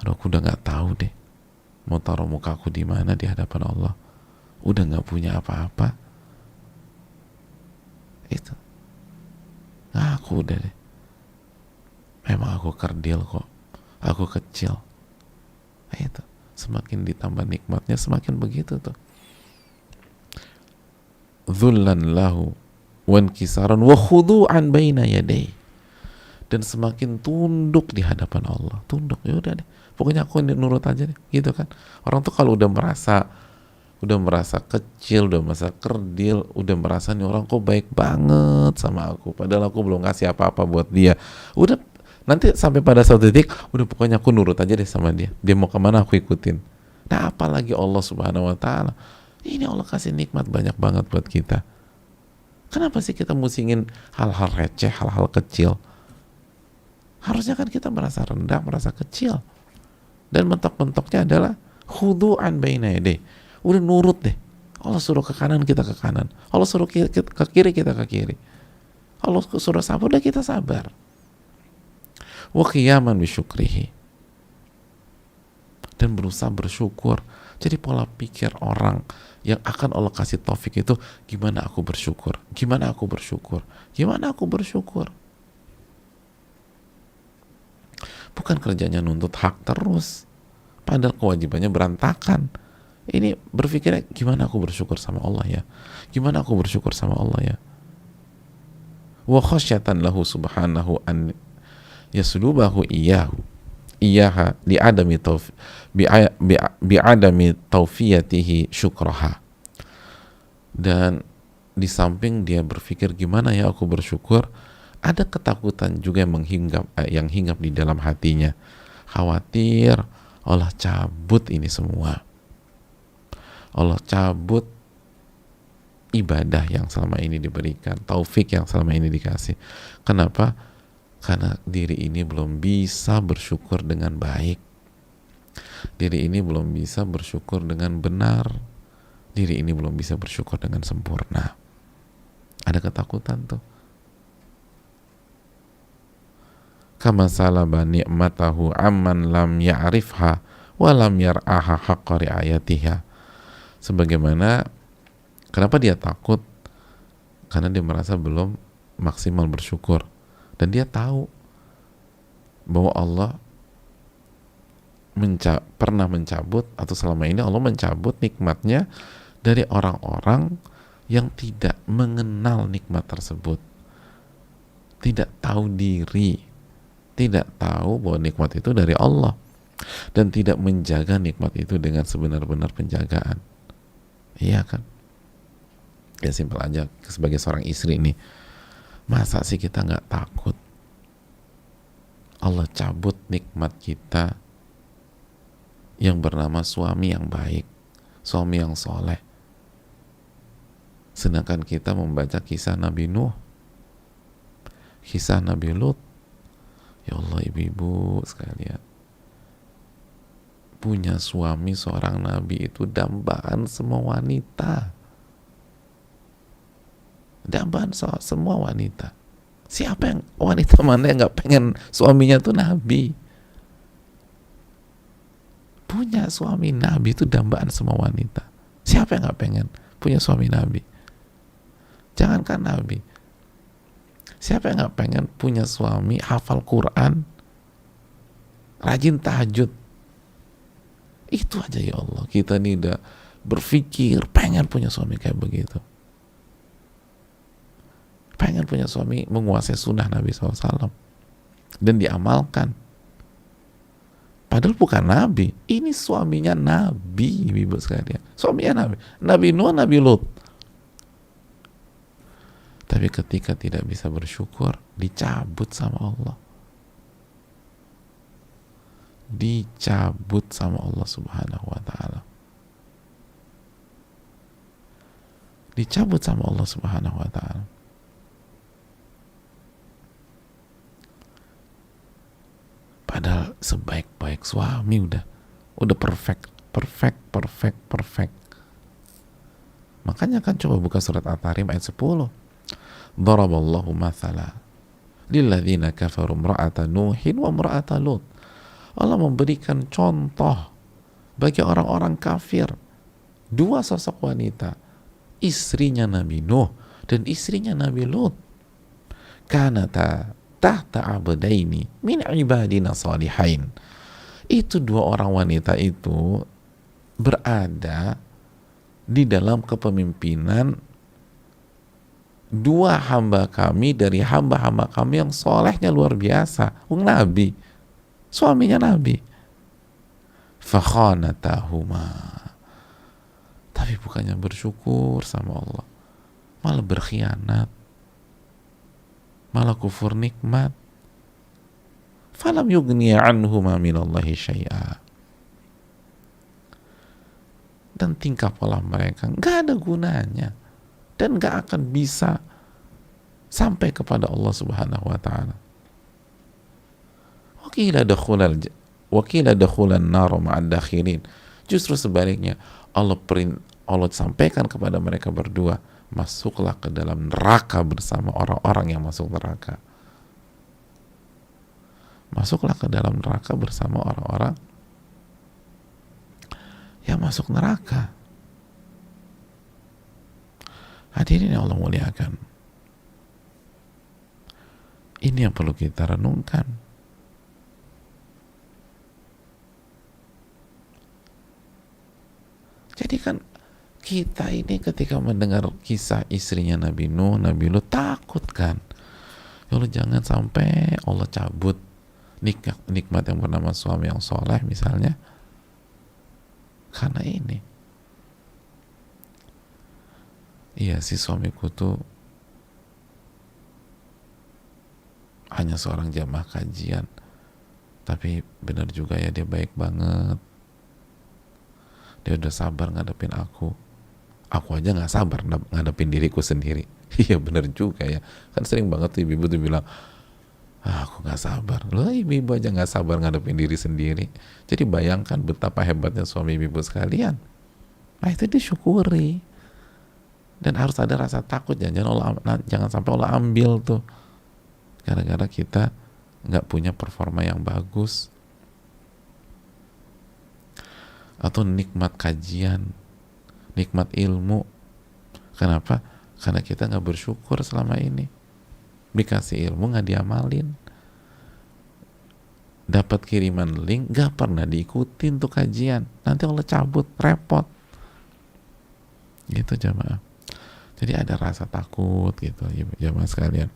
Aduh, aku udah nggak tahu deh mau taruh muka aku di mana di hadapan Allah. Udah nggak punya apa-apa. Itu aku udah deh. Memang aku kerdil kok. Aku kecil. Itu semakin ditambah nikmatnya semakin begitu tuh. Dhullan lahu wan kisaran wa khudu'an baina yaday. Dan semakin tunduk di hadapan Allah. Tunduk, ya udah deh. Pokoknya aku nurut aja deh, gitu kan. Orang tuh kalau udah merasa kecil, udah merasa kerdil, udah merasa nih orang kok baik banget sama aku, padahal aku belum ngasih apa-apa buat dia. Udah, nanti sampai pada suatu titik, udah pokoknya aku nurut aja deh sama dia. Dia mau kemana aku ikutin. Nah, apalagi Allah Subhanahu Wa Taala. Ini Allah kasih nikmat banyak banget buat kita. Kenapa sih kita musingin hal-hal receh, hal-hal kecil? Harusnya kan kita merasa rendah, merasa kecil. Dan mentok-mentoknya adalah khudu'an baina yaday. Udah nurut deh. Allah suruh ke kanan, kita ke kanan. Allah suruh ke kiri, kita ke kiri. Allah suruh sabar, udah kita sabar. Wa qiyaman bi syukrihi. Dan berusaha bersyukur. Jadi pola pikir orang yang akan Allah kasih taufik itu, gimana aku bersyukur? Gimana aku bersyukur? Gimana aku bersyukur? Bukan kerjanya nuntut hak terus. Padahal kewajibannya berantakan. Ini berpikirnya gimana aku bersyukur sama Allah ya, gimana aku bersyukur sama Allah ya. Wa khasyatan lahu subhanahu an yaslubahu iyaha li adami bi adami taufiyatihi syukraha. Dan di samping dia berpikir gimana ya aku bersyukur, ada ketakutan juga yang hinggap di dalam hatinya, khawatir Allah cabut ini semua. Allah cabut ibadah yang selama ini diberikan, taufik yang selama ini dikasih. Kenapa? Karena diri ini belum bisa bersyukur dengan baik. Diri ini belum bisa bersyukur dengan benar. Diri ini belum bisa bersyukur dengan sempurna. Ada ketakutan tuh. Kama salaba ni'matahu amman lam ya'rifha wa lam yar'aha haqqa ri'ayatiha. Sebagaimana, kenapa dia takut? Karena dia merasa belum maksimal bersyukur. Dan dia tahu bahwa Allah pernah mencabut, atau selama ini Allah mencabut nikmatnya dari orang-orang yang tidak mengenal nikmat tersebut. Tidak tahu diri. Tidak tahu bahwa nikmat itu dari Allah. Dan tidak menjaga nikmat itu dengan sebenar-benar penjagaan. Iya kan? Ya simpel aja, sebagai seorang istri nih, masa sih kita nggak takut Allah cabut nikmat kita yang bernama suami yang baik, suami yang soleh, sedangkan kita membaca kisah Nabi Nuh, kisah Nabi Lut. Ya Allah, ibu-ibu sekalian, punya suami seorang nabi itu dambaan semua wanita. Dambaan semua wanita. Siapa yang, wanita mana yang gak pengen suaminya tuh nabi? Punya suami nabi itu dambaan semua wanita. Siapa yang gak pengen punya suami nabi? Jangankan nabi, siapa yang gak pengen punya suami hafal Quran, rajin tahajud? Itu aja ya Allah, kita nih udah berpikir pengen punya suami kayak begitu, pengen punya suami menguasai sunnah Nabi SAW dan diamalkan. Padahal bukan nabi, ini suaminya nabi, ibu sekalian, suaminya nabi, Nabi Nuh, Nabi Lut. Tapi ketika tidak bisa bersyukur, dicabut sama Allah. Dicabut sama Allah Subhanahu wa ta'ala. dicabut sama Allah Subhanahu wa taala. Padahal sebaik-baik suami udah perfect, perfect, perfect, perfect. Makanya kan coba buka surat At-Tahrim ayat 10. Daraballahu mathala lilladzina kafaru imra'ata Nuhin wa imra'ata Lut. Allah memberikan contoh bagi orang-orang kafir, dua sosok wanita, istrinya Nabi Nuh dan istrinya Nabi Lut. Kanata tahta abdaini min ibadina salihain. Itu dua orang wanita itu berada di dalam kepemimpinan dua hamba kami dari hamba-hamba kami yang solehnya luar biasa. Nabi, suaminya Nabi. Fakhanatahuma, tapi bukannya bersyukur sama Allah, malah berkhianat, malah kufur nikmat. Falam yugniya anhuma minallahi syai'a. Dan tingkah pola mereka nggak ada gunanya dan nggak akan bisa sampai kepada Allah Subhanahu wa taala. Wakila dakhulan nar ma'ad dakhilin. Justru sebaliknya, Allah sampaikan kepada mereka berdua, masuklah ke dalam neraka bersama orang-orang yang masuk neraka. Masuklah ke dalam neraka bersama orang-orang yang masuk neraka. Hadirin yang Allah muliakan, ini yang perlu kita renungkan. Jadi kan kita ini ketika mendengar kisah istrinya Nabi Nuh, Nabi Lut, takut kan? Ya Allah, jangan sampai Allah cabut nikmat yang bernama suami yang soleh misalnya karena ini. Iya sih, suamiku tuh hanya seorang jamaah kajian, tapi benar juga ya, dia baik banget, dia udah sabar ngadepin aku aja nggak sabar ngadepin diriku sendiri. Iya benar juga ya, kan sering banget tuh ibu-ibu tuh bilang, aku nggak sabar. Loh, ibu-ibu aja nggak sabar ngadepin diri sendiri. Jadi bayangkan betapa hebatnya suami ibu sekalian. Nah itu disyukuri. Dan harus ada rasa takut, jangan sampai Allah ambil tuh gara-gara kita nggak punya performa yang bagus, atau nikmat kajian, nikmat ilmu. Kenapa? Karena kita nggak bersyukur selama ini. Dikasih ilmu nggak diamalin, dapat kiriman link nggak pernah diikutin tuh kajian, nanti Allah cabut, repot gitu jamaah. Jadi ada rasa takut gitu jamaah sekalian.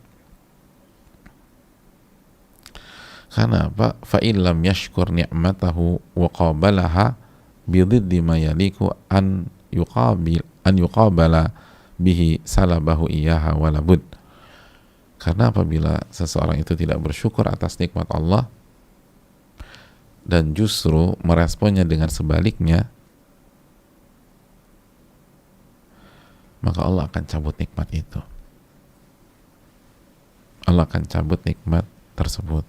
Karena apa? Fa illam yashkur ni'matahu wa qabalaha bi dhiddi ma yaliku an yuqabala bihi salabahu iyyaha wala bud. Karena apabila seseorang itu tidak bersyukur atas nikmat Allah dan justru meresponnya dengan sebaliknya, maka Allah akan cabut nikmat itu. Allah akan cabut nikmat tersebut.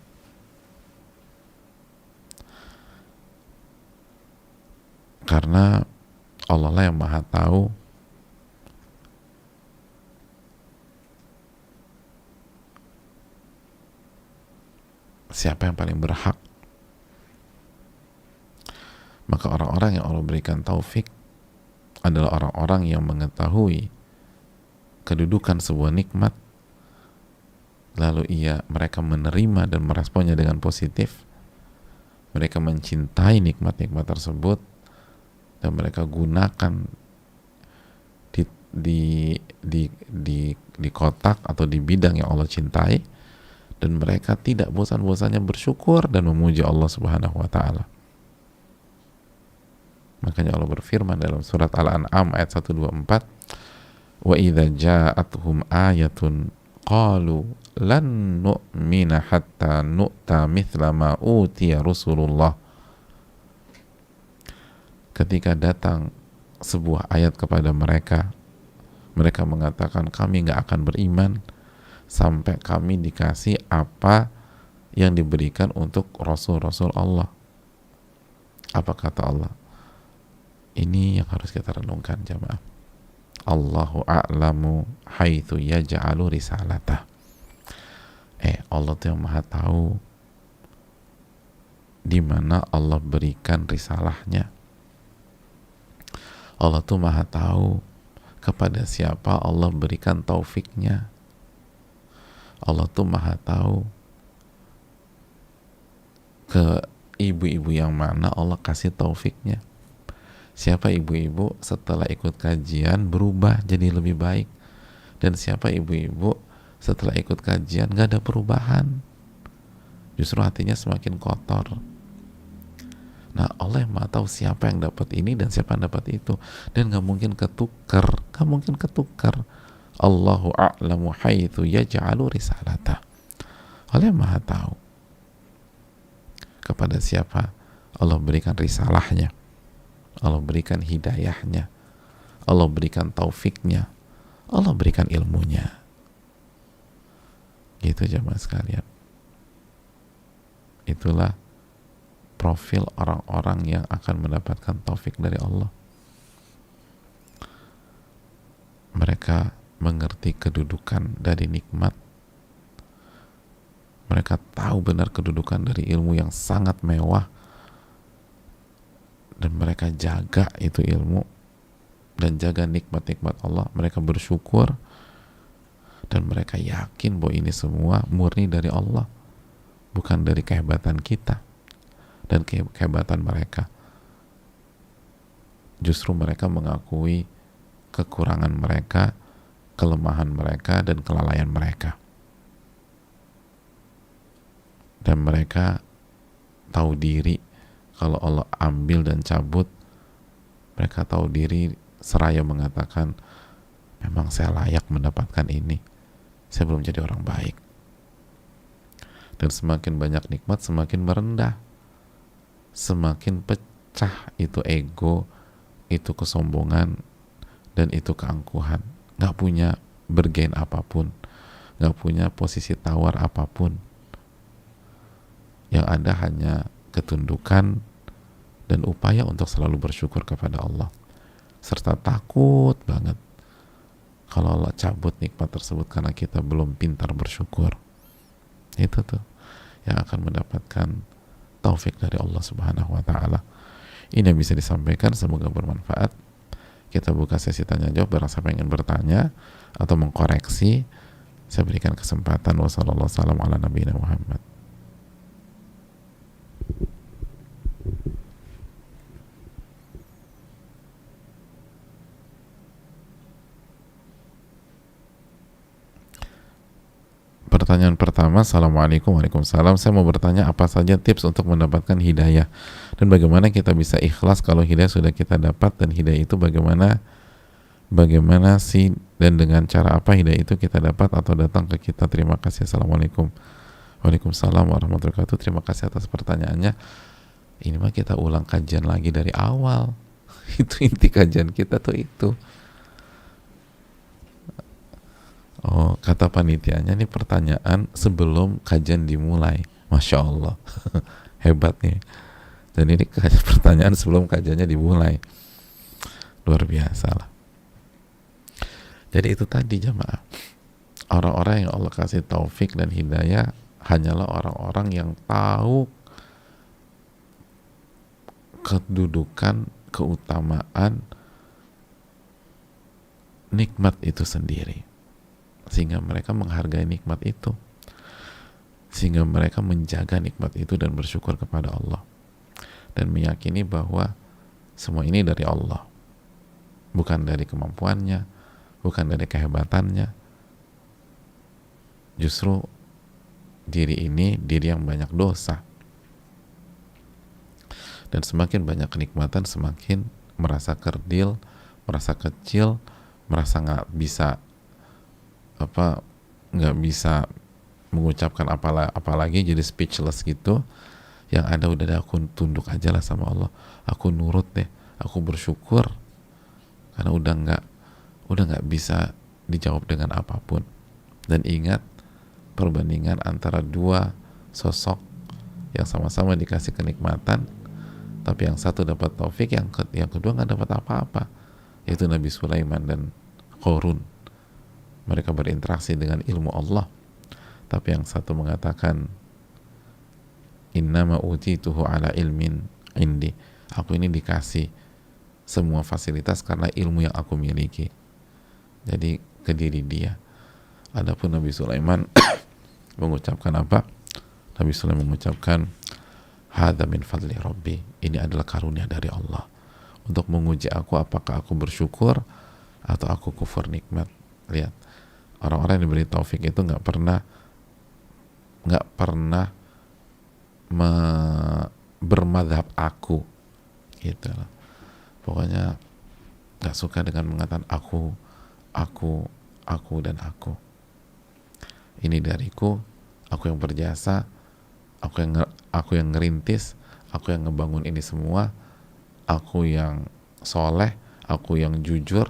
Karena Allah lah yang maha tahu siapa yang paling berhak. Maka orang-orang yang Allah berikan taufik adalah orang-orang yang mengetahui kedudukan sebuah nikmat, lalu mereka menerima dan meresponnya dengan positif. Mereka mencintai nikmat-nikmat tersebut dan mereka gunakan di kotak atau di bidang yang Allah cintai, dan mereka tidak bosan-bosannya bersyukur dan memuji Allah Subhanahu wa taala. Makanya Allah berfirman dalam surat Al-An'am ayat 124, wa idza ja'atuhum ayatun qalu lan nu'mina hatta nu'ta mithla ma utiya Rasulullah. Ketika datang sebuah ayat kepada mereka, Mereka mengatakan kami nggak akan beriman sampai kami dikasih apa yang diberikan untuk Rasul-Rasul Allah. Apa kata Allah? Ini yang harus kita renungkan jamaah. Allahu a'lamu haitsu yaj'alu risalatah. Allah tuh yang maha tahu di mana Allah berikan risalahnya. Allah tuh maha tahu kepada siapa Allah berikan taufiknya. Allah tuh maha tahu ke ibu-ibu yang mana Allah kasih taufiknya. Siapa ibu-ibu setelah ikut kajian berubah jadi lebih baik, dan siapa ibu-ibu setelah ikut kajian gak ada perubahan, justru hatinya semakin kotor. Nah, Allah yang maha tahu siapa yang dapat ini dan siapa yang dapat itu, dan gak mungkin ketukar, gak mungkin ketukar. Allahu a'lamu haitsu yaj'alu risalatah. Allah yang maha tahu kepada siapa Allah berikan risalahnya, Allah berikan hidayahnya, Allah berikan taufiknya, Allah berikan ilmunya. Gitu jemaah sekalian. Itulah profil orang-orang yang akan mendapatkan taufik dari Allah. Mereka mengerti kedudukan dari nikmat. Mereka tahu benar kedudukan dari ilmu yang sangat mewah, dan mereka jaga itu ilmu dan jaga nikmat-nikmat Allah. Mereka bersyukur dan mereka yakin bahwa ini semua murni dari Allah, bukan dari kehebatan kita dan kehebatan mereka. Justru mereka mengakui kekurangan mereka, kelemahan mereka, dan kelalaian mereka. Dan mereka tahu diri kalau Allah ambil dan cabut. Mereka tahu diri seraya mengatakan, memang saya layak mendapatkan ini, saya belum jadi orang baik. Dan semakin banyak nikmat semakin merendah, semakin pecah itu ego, itu kesombongan, dan itu keangkuhan. Gak punya bergain apapun, gak punya posisi tawar apapun. Yang ada hanya ketundukan dan upaya untuk selalu bersyukur kepada Allah, serta takut banget kalau Allah cabut nikmat tersebut karena kita belum pintar bersyukur. Itu tuh yang akan mendapatkan taufik dari Allah Subhanahu wa ta'ala. Ini yang bisa disampaikan, semoga bermanfaat. Kita buka sesi tanya jawab. Barang siapa yang ingin bertanya atau mengkoreksi, saya berikan kesempatan. Wassalamualaikum warahmatullahi wabarakatuh. Pertanyaan pertama, Assalamualaikum. Waalaikumsalam. Saya mau bertanya apa saja tips untuk mendapatkan hidayah, dan bagaimana kita bisa ikhlas kalau hidayah sudah kita dapat, dan hidayah itu bagaimana sih, dan dengan cara apa hidayah itu kita dapat atau datang ke kita. Terima kasih. Assalamualaikum. Waalaikumsalam warahmatullahi wabarakatuh. Terima kasih atas pertanyaannya. Ini mah kita ulang kajian lagi dari awal. Itu inti kajian kita tuh itu. Oh, kata panitianya ini pertanyaan sebelum kajian dimulai. Masya Allah. Hebat nih. Dan ini pertanyaan sebelum kajiannya dimulai. Luar biasa lah. Jadi itu tadi jamaah. Orang-orang yang Allah kasih taufik dan hidayah hanyalah orang-orang yang tahu kedudukan, keutamaan nikmat itu sendiri, sehingga mereka menghargai nikmat itu, sehingga mereka menjaga nikmat itu dan bersyukur kepada Allah, dan meyakini bahwa semua ini dari Allah, bukan dari kemampuannya, bukan dari kehebatannya. Justru diri ini diri yang banyak dosa, dan semakin banyak kenikmatan semakin merasa kerdil, merasa kecil, merasa nggak bisa mengucapkan apalagi, jadi speechless gitu. Yang ada udah deh, aku tunduk aja lah sama Allah, aku nurut deh, aku bersyukur karena udah nggak bisa dijawab dengan apapun. Dan ingat, perbandingan antara dua sosok yang sama-sama dikasih kenikmatan, tapi yang satu dapat taufik, yang kedua nggak dapat apa-apa, yaitu Nabi Sulaiman dan Qarun. Mereka berinteraksi dengan ilmu Allah, tapi yang satu mengatakan innama utituhu ala ilmin indi, aku ini dikasih semua fasilitas karena ilmu yang aku miliki. Jadi ke diri dia. Adapun Nabi Sulaiman mengucapkan apa? Nabi Sulaiman mengucapkan hadza min fadli rabbi, ini adalah karunia dari Allah untuk menguji aku apakah aku bersyukur atau aku kufur nikmat. Lihat, orang-orang yang diberi taufik itu nggak pernah bermadhab aku gitu loh. Pokoknya nggak suka dengan mengatakan aku dan aku. Ini dariku, aku yang berjasa, aku yang ngerintis, aku yang ngebangun ini semua, aku yang soleh, aku yang jujur,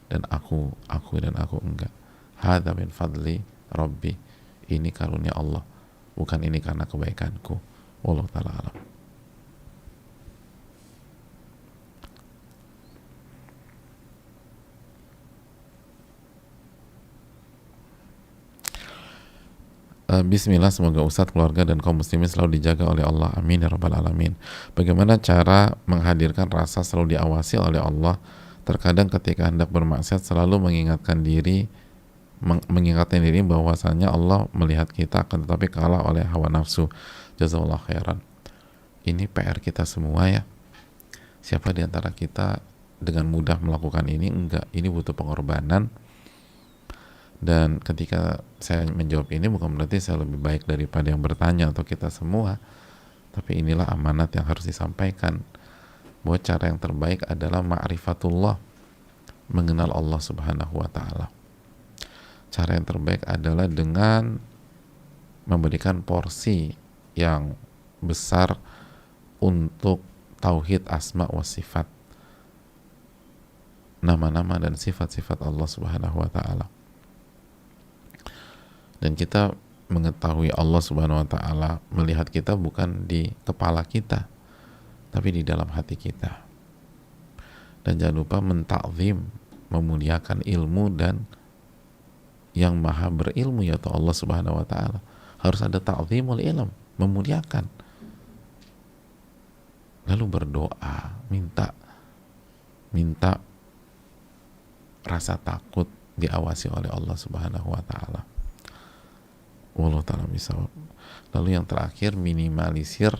dan aku enggak. Hadza min fadli rabbi, ini karunia Allah, bukan ini karena kebaikanku. Wallahu ta'ala alam. Bismillah, semoga Ustadz, keluarga, dan kaum muslimin selalu dijaga oleh Allah. Amin ya rabbal alamin. Bagaimana cara menghadirkan rasa selalu diawasi oleh Allah? Terkadang ketika hendak bermaksiat selalu mengingatkan diri bahwasanya Allah melihat kita, akan tetapi kalah oleh hawa nafsu. Jazakallah khairan. Ini PR kita semua ya. Siapa di antara kita dengan mudah melakukan ini? Enggak, ini butuh pengorbanan. Dan ketika saya menjawab ini bukan berarti saya lebih baik daripada yang bertanya atau kita semua, tapi inilah amanat yang harus disampaikan, bahwa cara yang terbaik adalah ma'rifatullah, mengenal Allah subhanahu wa ta'ala. Cara yang terbaik adalah dengan memberikan porsi yang besar untuk tauhid asma wa sifat, nama-nama dan sifat-sifat Allah subhanahu wa ta'ala. Dan kita mengetahui Allah subhanahu wa ta'ala melihat kita bukan di kepala kita, tapi di dalam hati kita. Dan jangan lupa mentakzim, memuliakan ilmu dan yang maha berilmu, yaitu Allah subhanahu wa ta'ala. Harus ada ta'zimul ilm, memuliakan. Lalu berdoa, minta rasa takut diawasi oleh Allah subhanahu wa ta'ala. Wallahu ta'ala bisawab. Lalu yang terakhir, minimalisir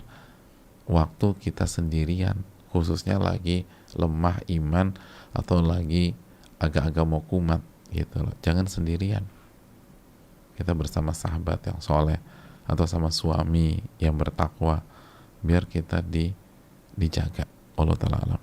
waktu kita sendirian, khususnya lagi lemah iman atau lagi agak-agak mau kumat gitu loh. Jangan sendirian. Kita bersama sahabat yang soleh atau sama suami yang bertakwa, biar kita dijaga. Allah ta'ala alam.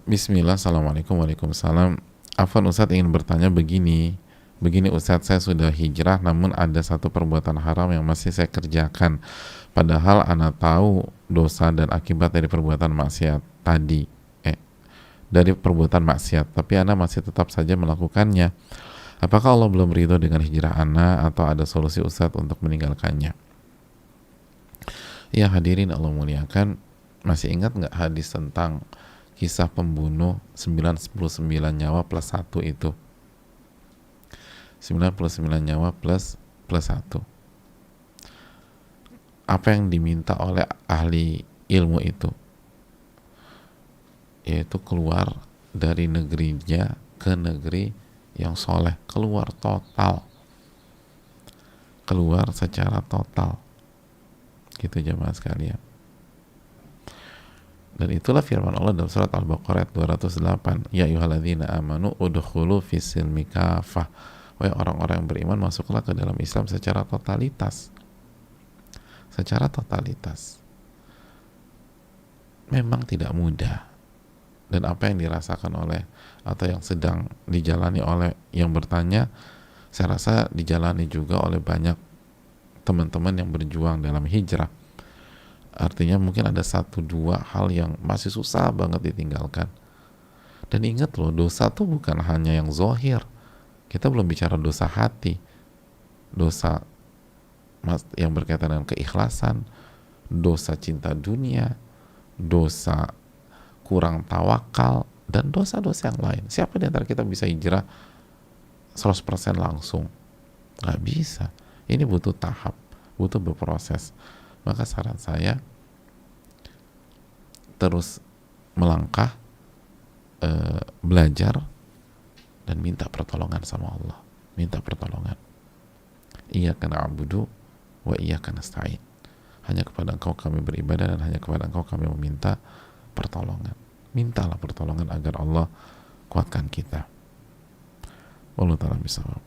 Bismillah, assalamualaikum, waalaikumsalam. Afwan Ustadz, ingin bertanya begini Ustadz, saya sudah hijrah namun ada satu perbuatan haram yang masih saya kerjakan, padahal anak tahu dosa dan akibat dari perbuatan maksiat tapi anak masih tetap saja melakukannya. Apakah Allah belum ridho dengan hijrah anak atau ada solusi Ustadz untuk meninggalkannya? Ya hadirin Allah muliakan, masih ingat nggak hadis tentang kisah pembunuh 99 nyawa plus 1 itu? 99 nyawa plus 1. Apa yang diminta oleh ahli ilmu itu? Yaitu keluar dari negerinya ke negeri yang soleh, keluar secara total, gitu jemaah sekalian. Dan itulah firman Allah dalam surat Al-Baqarah 208, ya ayyuhalladzina amanu udkhulu fis-silmi kafah, wahai orang-orang yang beriman, masuklah ke dalam Islam secara totalitas. memang tidak mudah. Dan apa yang dirasakan oleh atau yang sedang dijalani oleh yang bertanya, saya rasa dijalani juga oleh banyak teman-teman yang berjuang dalam hijrah. Artinya mungkin ada 1-2 hal yang masih susah banget ditinggalkan. Dan ingat loh, dosa tuh bukan hanya yang zohir. Kita belum bicara dosa hati, dosa yang berkaitan dengan keikhlasan, dosa cinta dunia, dosa kurang tawakal, dan dosa-dosa yang lain. Siapa di antara kita bisa hijrah 100% langsung? Gak bisa. Ini butuh tahap, butuh berproses. Maka saran saya, terus melangkah, belajar, dan minta pertolongan sama Allah. Minta pertolongan. Iyyaka na'budu wa iyyaka nasta'in. Hanya kepada Engkau kami beribadah, dan hanya kepada Engkau kami meminta pertolongan. Mintalah pertolongan agar Allah kuatkan kita. Wallahu ta'ala bishawab.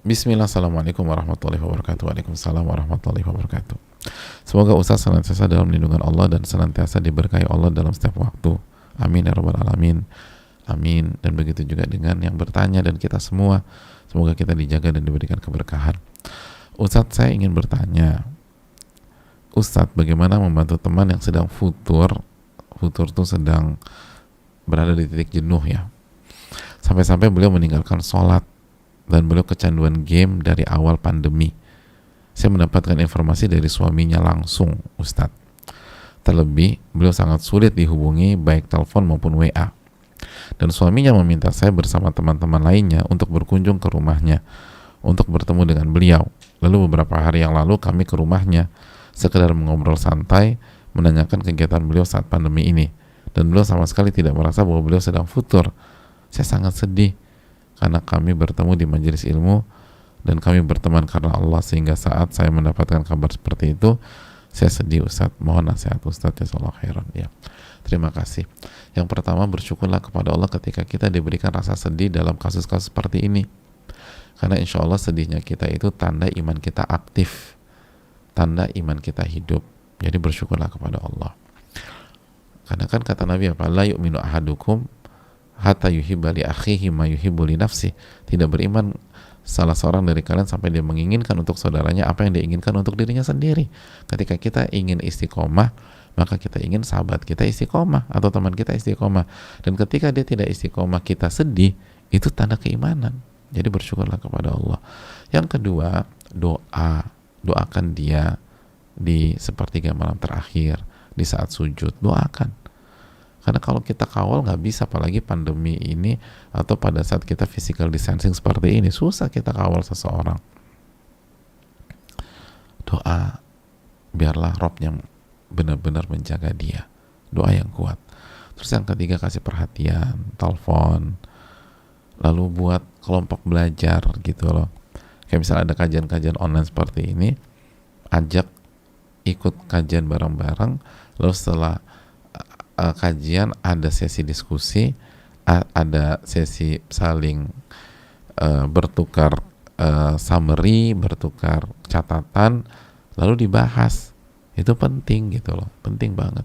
Bismillah, assalamualaikum warahmatullahi wabarakatuh. Waalaikumsalam warahmatullahi wabarakatuh. Semoga Ustaz senantiasa dalam lindungan Allah dan senantiasa diberkahi Allah dalam setiap waktu. Amin ya rabbal alamin. Amin. Dan begitu juga dengan yang bertanya dan kita semua. Semoga kita dijaga dan diberikan keberkahan. Ustaz, saya ingin bertanya, Ustaz, bagaimana membantu teman yang sedang futur? Futur itu sedang berada di titik jenuh ya. Sampai-sampai beliau meninggalkan sholat dan beliau kecanduan game dari awal pandemi. Saya mendapatkan informasi dari suaminya langsung, Ustadz. Terlebih, beliau sangat sulit dihubungi baik telepon maupun WA. Dan suaminya meminta saya bersama teman-teman lainnya untuk berkunjung ke rumahnya, untuk bertemu dengan beliau. Lalu beberapa hari yang lalu kami ke rumahnya, sekedar mengobrol santai, menanyakan kegiatan beliau saat pandemi ini. Dan beliau sama sekali tidak merasa bahwa beliau sedang futur. Saya sangat sedih, karena kami bertemu di majelis ilmu dan kami berteman karena Allah, sehingga saat saya mendapatkan kabar seperti itu saya sedih, Ustadz. Mohon nasihat Ustadz, jazakallahu khairan. Ya, terima kasih. Yang pertama, bersyukurlah kepada Allah ketika kita diberikan rasa sedih dalam kasus-kasus seperti ini, karena insya Allah sedihnya kita itu tanda iman kita aktif, tanda iman kita hidup. Jadi bersyukurlah kepada Allah, karena kan kata Nabi apa? La yu'minu ahadukum hatta yuhibba li akhihi ma yuhibbu li nafsi. Tidak beriman salah seorang dari kalian sampai dia menginginkan untuk saudaranya apa yang dia inginkan untuk dirinya sendiri. Ketika kita ingin istiqomah, maka kita ingin sahabat kita istiqomah atau teman kita istiqomah. Dan ketika dia tidak istiqomah, kita sedih, itu tanda keimanan. Jadi bersyukurlah kepada Allah. Yang kedua, doakan dia di sepertiga malam terakhir, di saat sujud, doakan. Karena kalau kita kawal nggak bisa, apalagi pandemi ini atau pada saat kita physical distancing seperti ini, susah kita kawal seseorang. Doa, biarlah Robnya benar-benar menjaga dia. Doa yang kuat. Terus yang ketiga, kasih perhatian, telepon, lalu buat kelompok belajar gitu loh. Kayak misalnya ada kajian-kajian online seperti ini, ajak ikut kajian bareng-bareng, lalu setelah kajian ada sesi diskusi, ada sesi saling bertukar summary, bertukar catatan, lalu dibahas. Itu penting gitu loh, penting banget.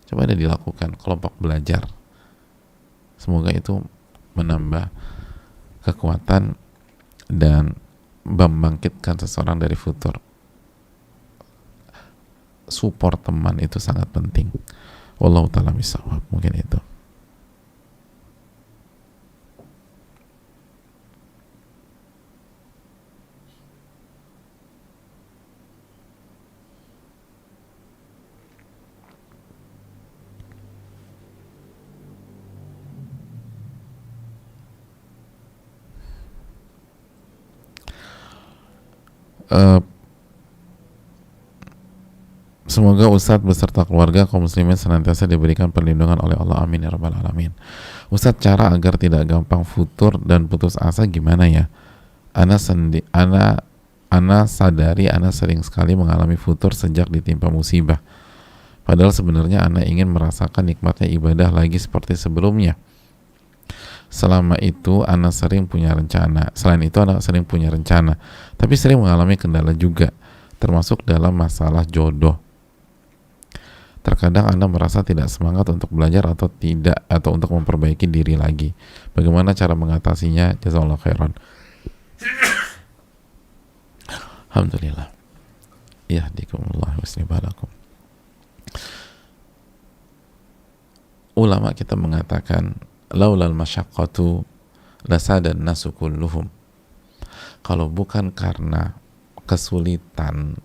Coba ada dilakukan kelompok belajar. Semoga itu menambah kekuatan dan membangkitkan seseorang dari futur. Support teman itu sangat penting. Wallahu ta'ala bishawab. Mungkin itu. Semoga Ustadz beserta keluarga kaum muslimin senantiasa diberikan perlindungan oleh Allah. Amin ya rabbal alamin. Ustadz, cara agar tidak gampang futur dan putus asa gimana ya? Ana sadari ana sering sekali mengalami futur sejak ditimpa musibah. Padahal sebenarnya ana ingin merasakan nikmatnya ibadah lagi seperti sebelumnya. Selama itu ana sering punya rencana. Selain itu ana sering punya rencana, tapi sering mengalami kendala juga. termasuk dalam masalah jodoh. Terkadang Anda merasa tidak semangat untuk belajar atau tidak, atau untuk memperbaiki diri lagi. Bagaimana cara mengatasinya? Jazakallahu khairan. Alhamdulillah. Yahdikumullah wa yuslih balakum. Ulama kita mengatakan, laulal masyaqqatu lasadan nasu kulluhum. Kalau bukan karena kesulitan,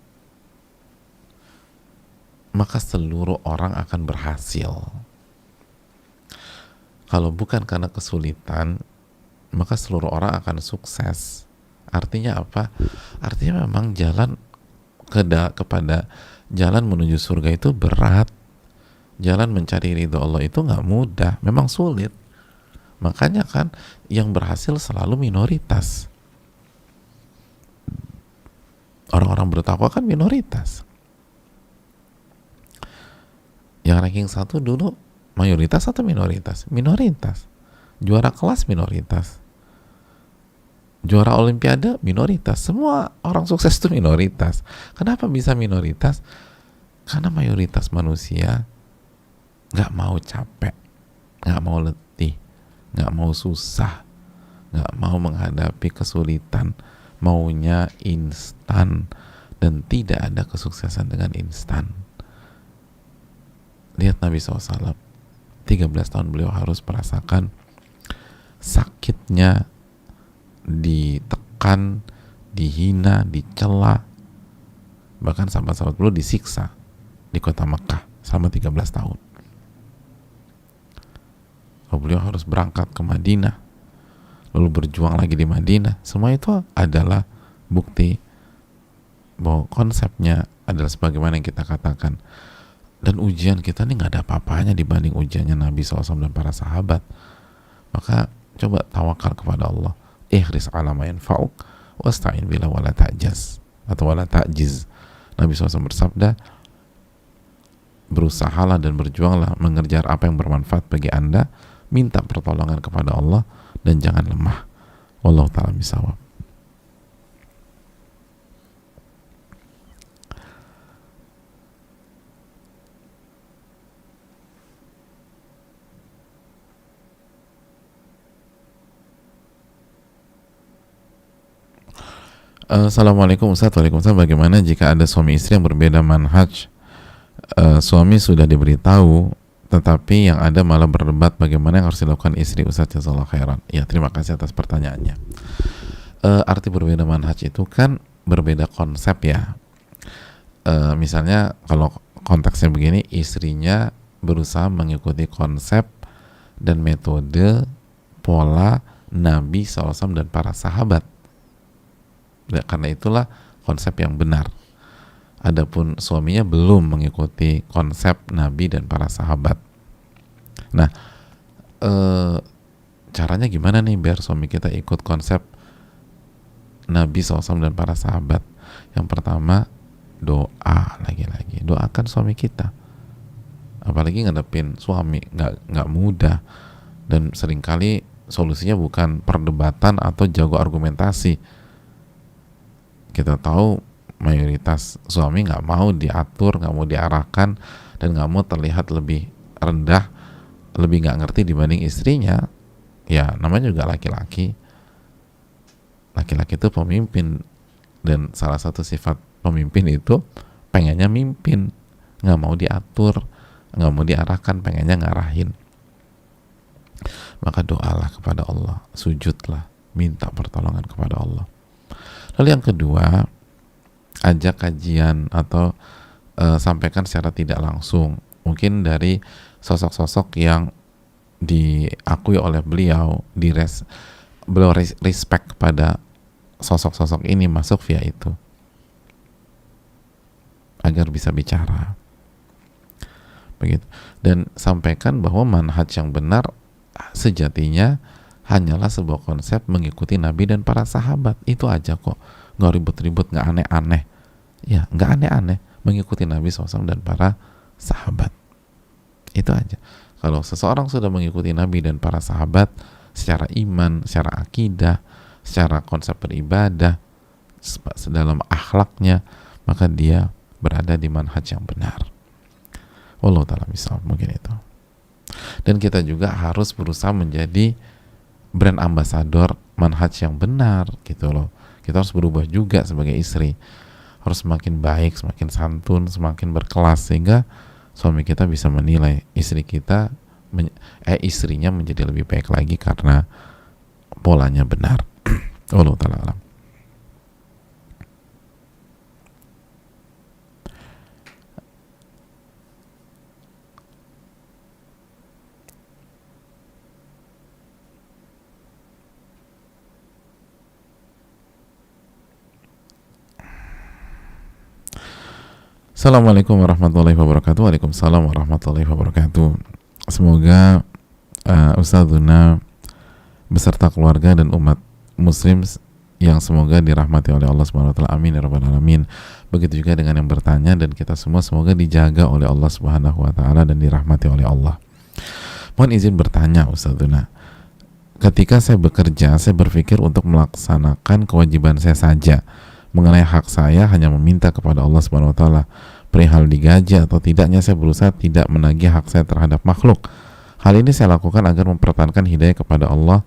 maka seluruh orang akan berhasil. Kalau bukan karena kesulitan, maka seluruh orang akan sukses. Artinya apa? Artinya memang jalan kepada jalan menuju surga itu berat. Jalan mencari ridho Allah itu nggak mudah, memang sulit. Makanya kan yang berhasil selalu minoritas. Orang-orang bertakwa kan minoritas. Yang ranking 1 dulu mayoritas atau minoritas? Minoritas. Juara kelas minoritas. Juara olimpiade minoritas. Semua orang sukses itu minoritas. Kenapa bisa minoritas? Karena mayoritas manusia gak mau capek, gak mau letih, gak mau susah, gak mau menghadapi kesulitan, maunya instan, dan tidak ada kesuksesan dengan instan. Lihat Nabi SAW, 13 tahun beliau harus merasakan sakitnya, ditekan, dihina, dicela, bahkan sahabat-sahabat beliau disiksa di kota Mekah selama 13 tahun. Lalu beliau harus berangkat ke Madinah, lalu berjuang lagi di Madinah. Semua itu adalah bukti bahwa konsepnya adalah sebagaimana yang kita katakan. Dan ujian kita ini gak ada apa-apanya dibanding ujiannya Nabi SAW dan para sahabat. Maka coba tawakal kepada Allah. Ihris ala ma yanfa'uk wasta'in billah wala ta'jaz, atau wala ta'jiz. Nabi SAW bersabda, berusahalah dan berjuanglah mengejar apa yang bermanfaat bagi Anda, minta pertolongan kepada Allah, dan jangan lemah. Wallahu ta'ala bisawab. Assalamualaikum Ustaz. Waalaikumsalam. Bagaimana jika ada suami istri yang berbeda manhaj? Suami sudah diberitahu, tetapi yang ada malah berdebat bagaimana yang harus dilakukan istri. Ustaz, jazakallahu khairan. Ya, terima kasih atas pertanyaannya. Arti berbeda manhaj itu kan berbeda konsep ya. Misalnya kalau konteksnya begini, istrinya berusaha mengikuti konsep dan metode pola Nabi SAW dan para sahabat. Karena itulah konsep yang benar. Adapun suaminya belum mengikuti konsep Nabi dan para sahabat. Nah, caranya gimana nih biar suami kita ikut konsep Nabi SAW dan para sahabat? Yang pertama, doa. Lagi-lagi doakan suami kita. Apalagi ngadepin suami nggak mudah, dan seringkali solusinya bukan perdebatan atau jago argumentasi. Kita tahu mayoritas suami nggak mau diatur, nggak mau diarahkan, dan nggak mau terlihat lebih rendah, lebih nggak ngerti dibanding istrinya. Ya namanya juga laki-laki. Laki-laki itu pemimpin, dan salah satu sifat pemimpin itu pengennya mimpin, nggak mau diatur, nggak mau diarahkan, pengennya ngarahin. Maka doalah kepada Allah, sujudlah, minta pertolongan kepada Allah. Lalu yang kedua, ajak kajian atau sampaikan secara tidak langsung, mungkin dari sosok-sosok yang diakui oleh beliau, beliau respect pada sosok-sosok ini, masuk via itu agar bisa bicara begitu. Dan sampaikan bahwa manhaj yang benar sejatinya hanyalah sebuah konsep mengikuti Nabi dan para sahabat. Itu aja kok, nggak ribet-ribet, nggak aneh-aneh. Ya, nggak aneh-aneh, mengikuti Nabi SAW dan para sahabat. Itu aja. Kalau seseorang sudah mengikuti Nabi dan para sahabat secara iman, secara akidah, secara konsep beribadah, dalam akhlaknya, maka dia berada di manhaj yang benar. Wallahu ta'ala misal, mungkin itu. Dan kita juga harus berusaha menjadi brand ambassador manhaj yang benar gitu loh. Kita harus berubah juga sebagai istri, harus semakin baik, semakin santun, semakin berkelas, sehingga suami kita bisa menilai istrinya menjadi lebih baik lagi karena polanya benar. Allah ta'ala alam. Assalamualaikum warahmatullahi wabarakatuh. Waalaikumsalam warahmatullahi wabarakatuh. Semoga Ustadzuna beserta keluarga dan umat muslim yang semoga dirahmati oleh Allah Subhanahu wa taala. Amin ya rabbal alamin. Begitu juga dengan yang bertanya, dan kita semua semoga dijaga oleh Allah Subhanahu wa taala dan dirahmati oleh Allah. Mohon izin bertanya Ustadzuna. Ketika saya bekerja, saya berpikir untuk melaksanakan kewajiban saya saja. Mengenai hak saya hanya meminta kepada Allah Subhanahu wa taala. Perihal digaji atau tidaknya, saya berusaha tidak menagih hak saya terhadap makhluk. Hal ini saya lakukan agar mempertahankan hidayah kepada Allah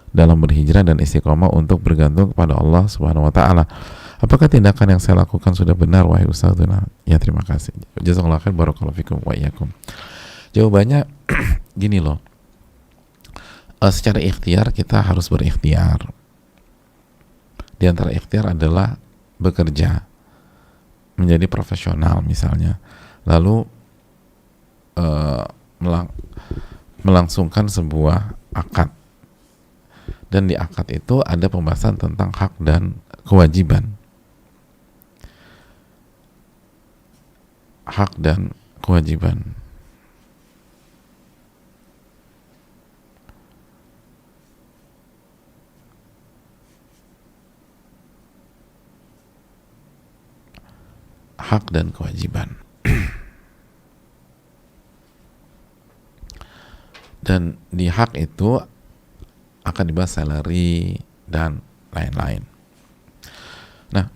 dalam berhijrah dan istiqomah untuk bergantung kepada Allah Subhanahu wa taala. Apakah tindakan yang saya lakukan sudah benar wahai Ustadzuna? Ya, terima kasih. Jazakallahu khair, barakallahu fikum wa iyyakum. Jawabannya gini loh. Secara ikhtiar kita harus berikhtiar. Di antara ikhtiar adalah bekerja, menjadi profesional misalnya, lalu melangsungkan sebuah akad, dan di akad itu ada pembahasan tentang hak dan kewajiban. Hak dan kewajiban. Hak dan kewajiban. Dan di hak itu akan dibahas salary dan lain-lain. Nah,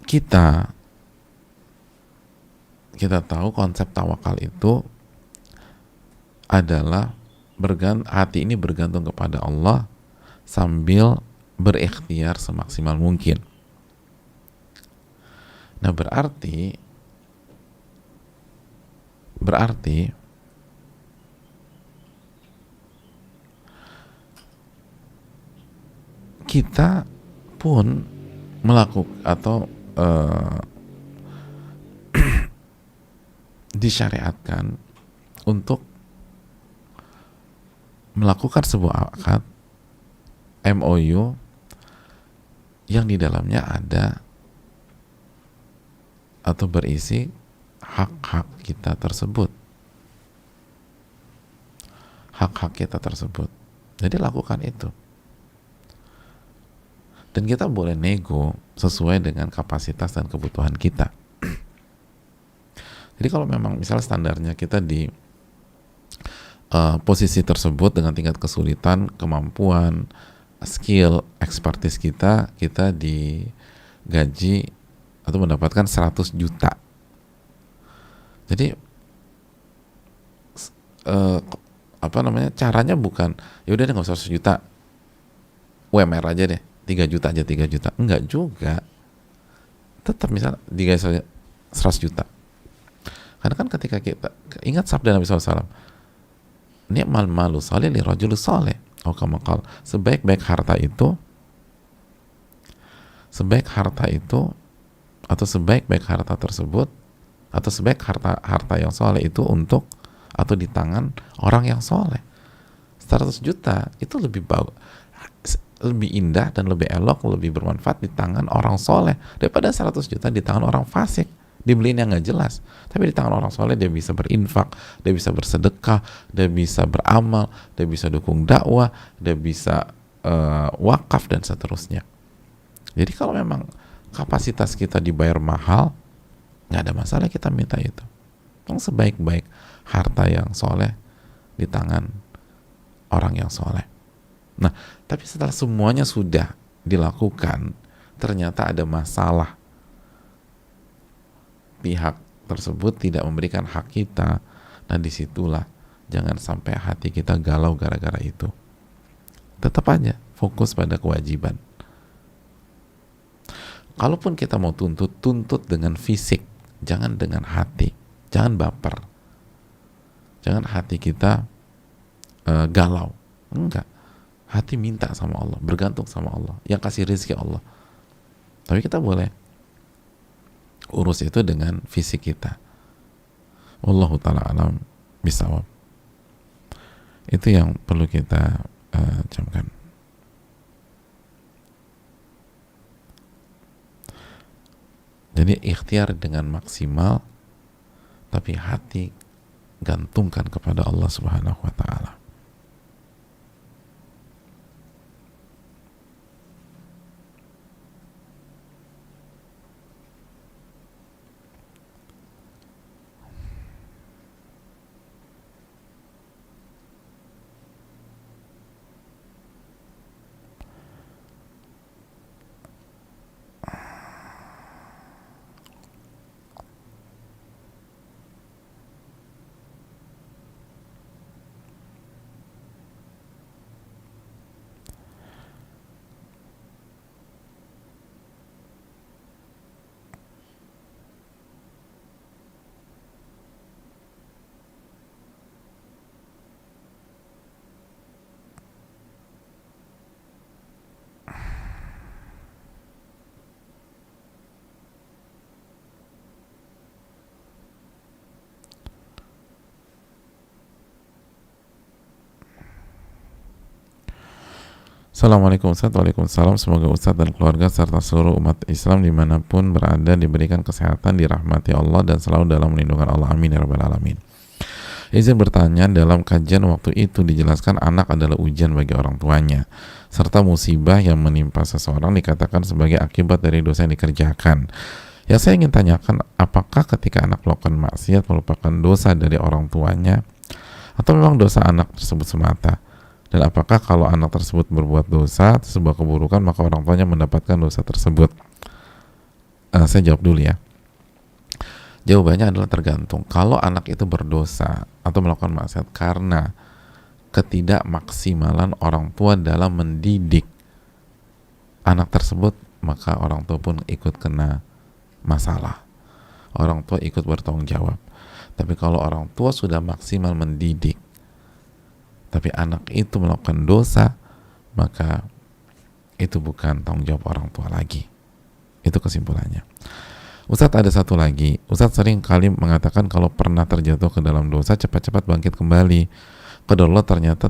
kita tahu konsep tawakal itu adalah hati ini bergantung kepada Allah sambil berikhtiar semaksimal mungkin. Nah, berarti kita pun melakukan atau disyariatkan untuk melakukan sebuah akad MOU yang di dalamnya ada atau berisi hak-hak kita tersebut. Hak-hak kita tersebut. Jadi lakukan itu. Dan kita boleh nego sesuai dengan kapasitas dan kebutuhan kita. Jadi kalau memang misalnya standarnya kita di posisi tersebut dengan tingkat kesulitan, kemampuan, skill, expertise kita digaji atau mendapatkan 100 juta. Jadi caranya bukan ya udah deh nggak usah 100 juta, UMR aja deh, 3 juta aja, 3 juta. Enggak juga. Tetap misalnya digaji 100 juta. Karena kan ketika kita ingat sabda Nabi SAW, ni'mal malu salih li rajul salih. Sebaik-baik harta itu atau sebaik-baik harta tersebut atau sebaik harta yang soleh itu untuk atau di tangan orang yang soleh. 100 juta itu lebih lebih indah dan lebih elok, lebih bermanfaat di tangan orang soleh daripada 100 juta di tangan orang fasik, dibeliin yang nggak jelas. Tapi di tangan orang soleh dia bisa berinfak, dia bisa bersedekah, dia bisa beramal, dia bisa dukung dakwah, dia bisa wakaf dan seterusnya. Jadi kalau memang kapasitas kita dibayar mahal, nggak ada masalah kita minta itu. Yang sebaik-baik harta yang soleh di tangan orang yang soleh. Nah, tapi setelah semuanya sudah dilakukan, ternyata ada masalah pihak tersebut tidak memberikan hak kita, nah disitulah jangan sampai hati kita galau gara-gara itu. Tetap aja fokus pada kewajiban. Kalaupun kita mau tuntut dengan fisik, jangan dengan hati. Jangan baper. Jangan hati kita galau. Enggak. Hati minta sama Allah, bergantung sama Allah, yang kasih rezeki Allah. Tapi kita boleh urus itu dengan fisik kita. Wallahu ta'ala alam bisawab. Itu yang perlu kita camkan. Jadi ikhtiar dengan maksimal, tapi hati gantungkan kepada Allah Subhanahu wa ta'ala. Assalamualaikum Ustaz. Waalaikumsalam. Semoga Ustaz dan keluarga serta seluruh umat Islam dimanapun berada diberikan kesehatan, dirahmati Allah dan selalu dalam lindungan Allah. Amin ya rabbal alamin. Izin bertanya, dalam kajian waktu itu dijelaskan anak adalah ujian bagi orang tuanya, serta musibah yang menimpa seseorang dikatakan sebagai akibat dari dosa yang dikerjakan. Ya, saya ingin tanyakan, apakah ketika anak melakukan maksiat merupakan dosa dari orang tuanya, atau memang dosa anak tersebut semata? Dan apakah kalau anak tersebut berbuat dosa, sebuah keburukan, maka orang tuanya mendapatkan dosa tersebut? Saya jawab dulu ya. Jawabannya adalah tergantung. Kalau anak itu berdosa atau melakukan maksiat karena ketidakmaksimalan orang tua dalam mendidik anak tersebut, maka orang tua pun ikut kena masalah. Orang tua ikut bertanggung jawab. Tapi kalau orang tua sudah maksimal mendidik, tapi anak itu melakukan dosa, maka itu bukan tanggung jawab orang tua lagi. Itu kesimpulannya. Ustadz, ada satu lagi. Ustadz sering kali mengatakan kalau pernah terjatuh ke dalam dosa, cepat-cepat bangkit kembali. Padahal ternyata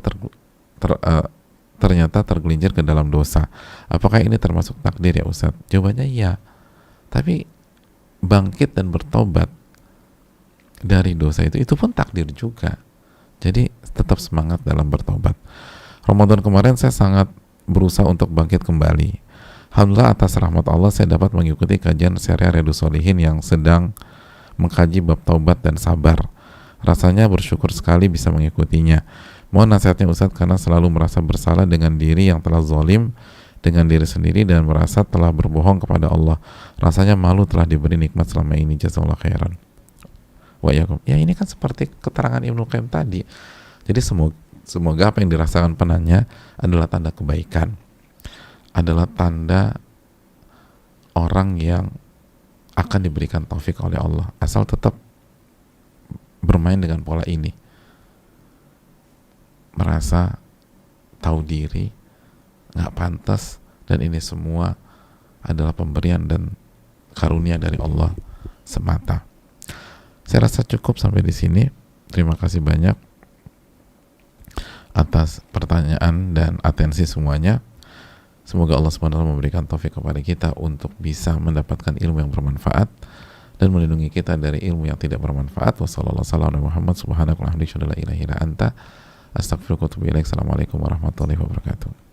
tergelincir ke dalam dosa. Apakah ini termasuk takdir ya Ustadz? Jawabannya iya. Tapi bangkit dan bertobat dari dosa itu pun takdir juga. Jadi tetap semangat dalam bertobat. Ramadan kemarin saya sangat berusaha untuk bangkit kembali. Alhamdulillah atas rahmat Allah saya dapat mengikuti kajian serial Riyadhus Shalihin yang sedang mengkaji bab taubat dan sabar. Rasanya bersyukur sekali bisa mengikutinya. Mohon nasihatnya Ustadz, karena selalu merasa bersalah dengan diri yang telah zalim dengan diri sendiri dan merasa telah berbohong kepada Allah. Rasanya malu telah diberi nikmat selama ini. Jazakallahu khairan. Ya, ini kan seperti keterangan Ibnu Qayyim tadi. Jadi semoga apa yang dirasakan penanya adalah tanda kebaikan, adalah tanda orang yang akan diberikan taufik oleh Allah, asal tetap bermain dengan pola ini, merasa tahu diri, nggak pantas, dan ini semua adalah pemberian dan karunia dari Allah semata. Saya rasa cukup sampai di sini. Terima kasih banyak atas pertanyaan dan atensi semuanya. Semoga Allah SWT memberikan taufik kepada kita untuk bisa mendapatkan ilmu yang bermanfaat dan melindungi kita dari ilmu yang tidak bermanfaat. Wassalamualaikum warahmatullahi wabarakatuh.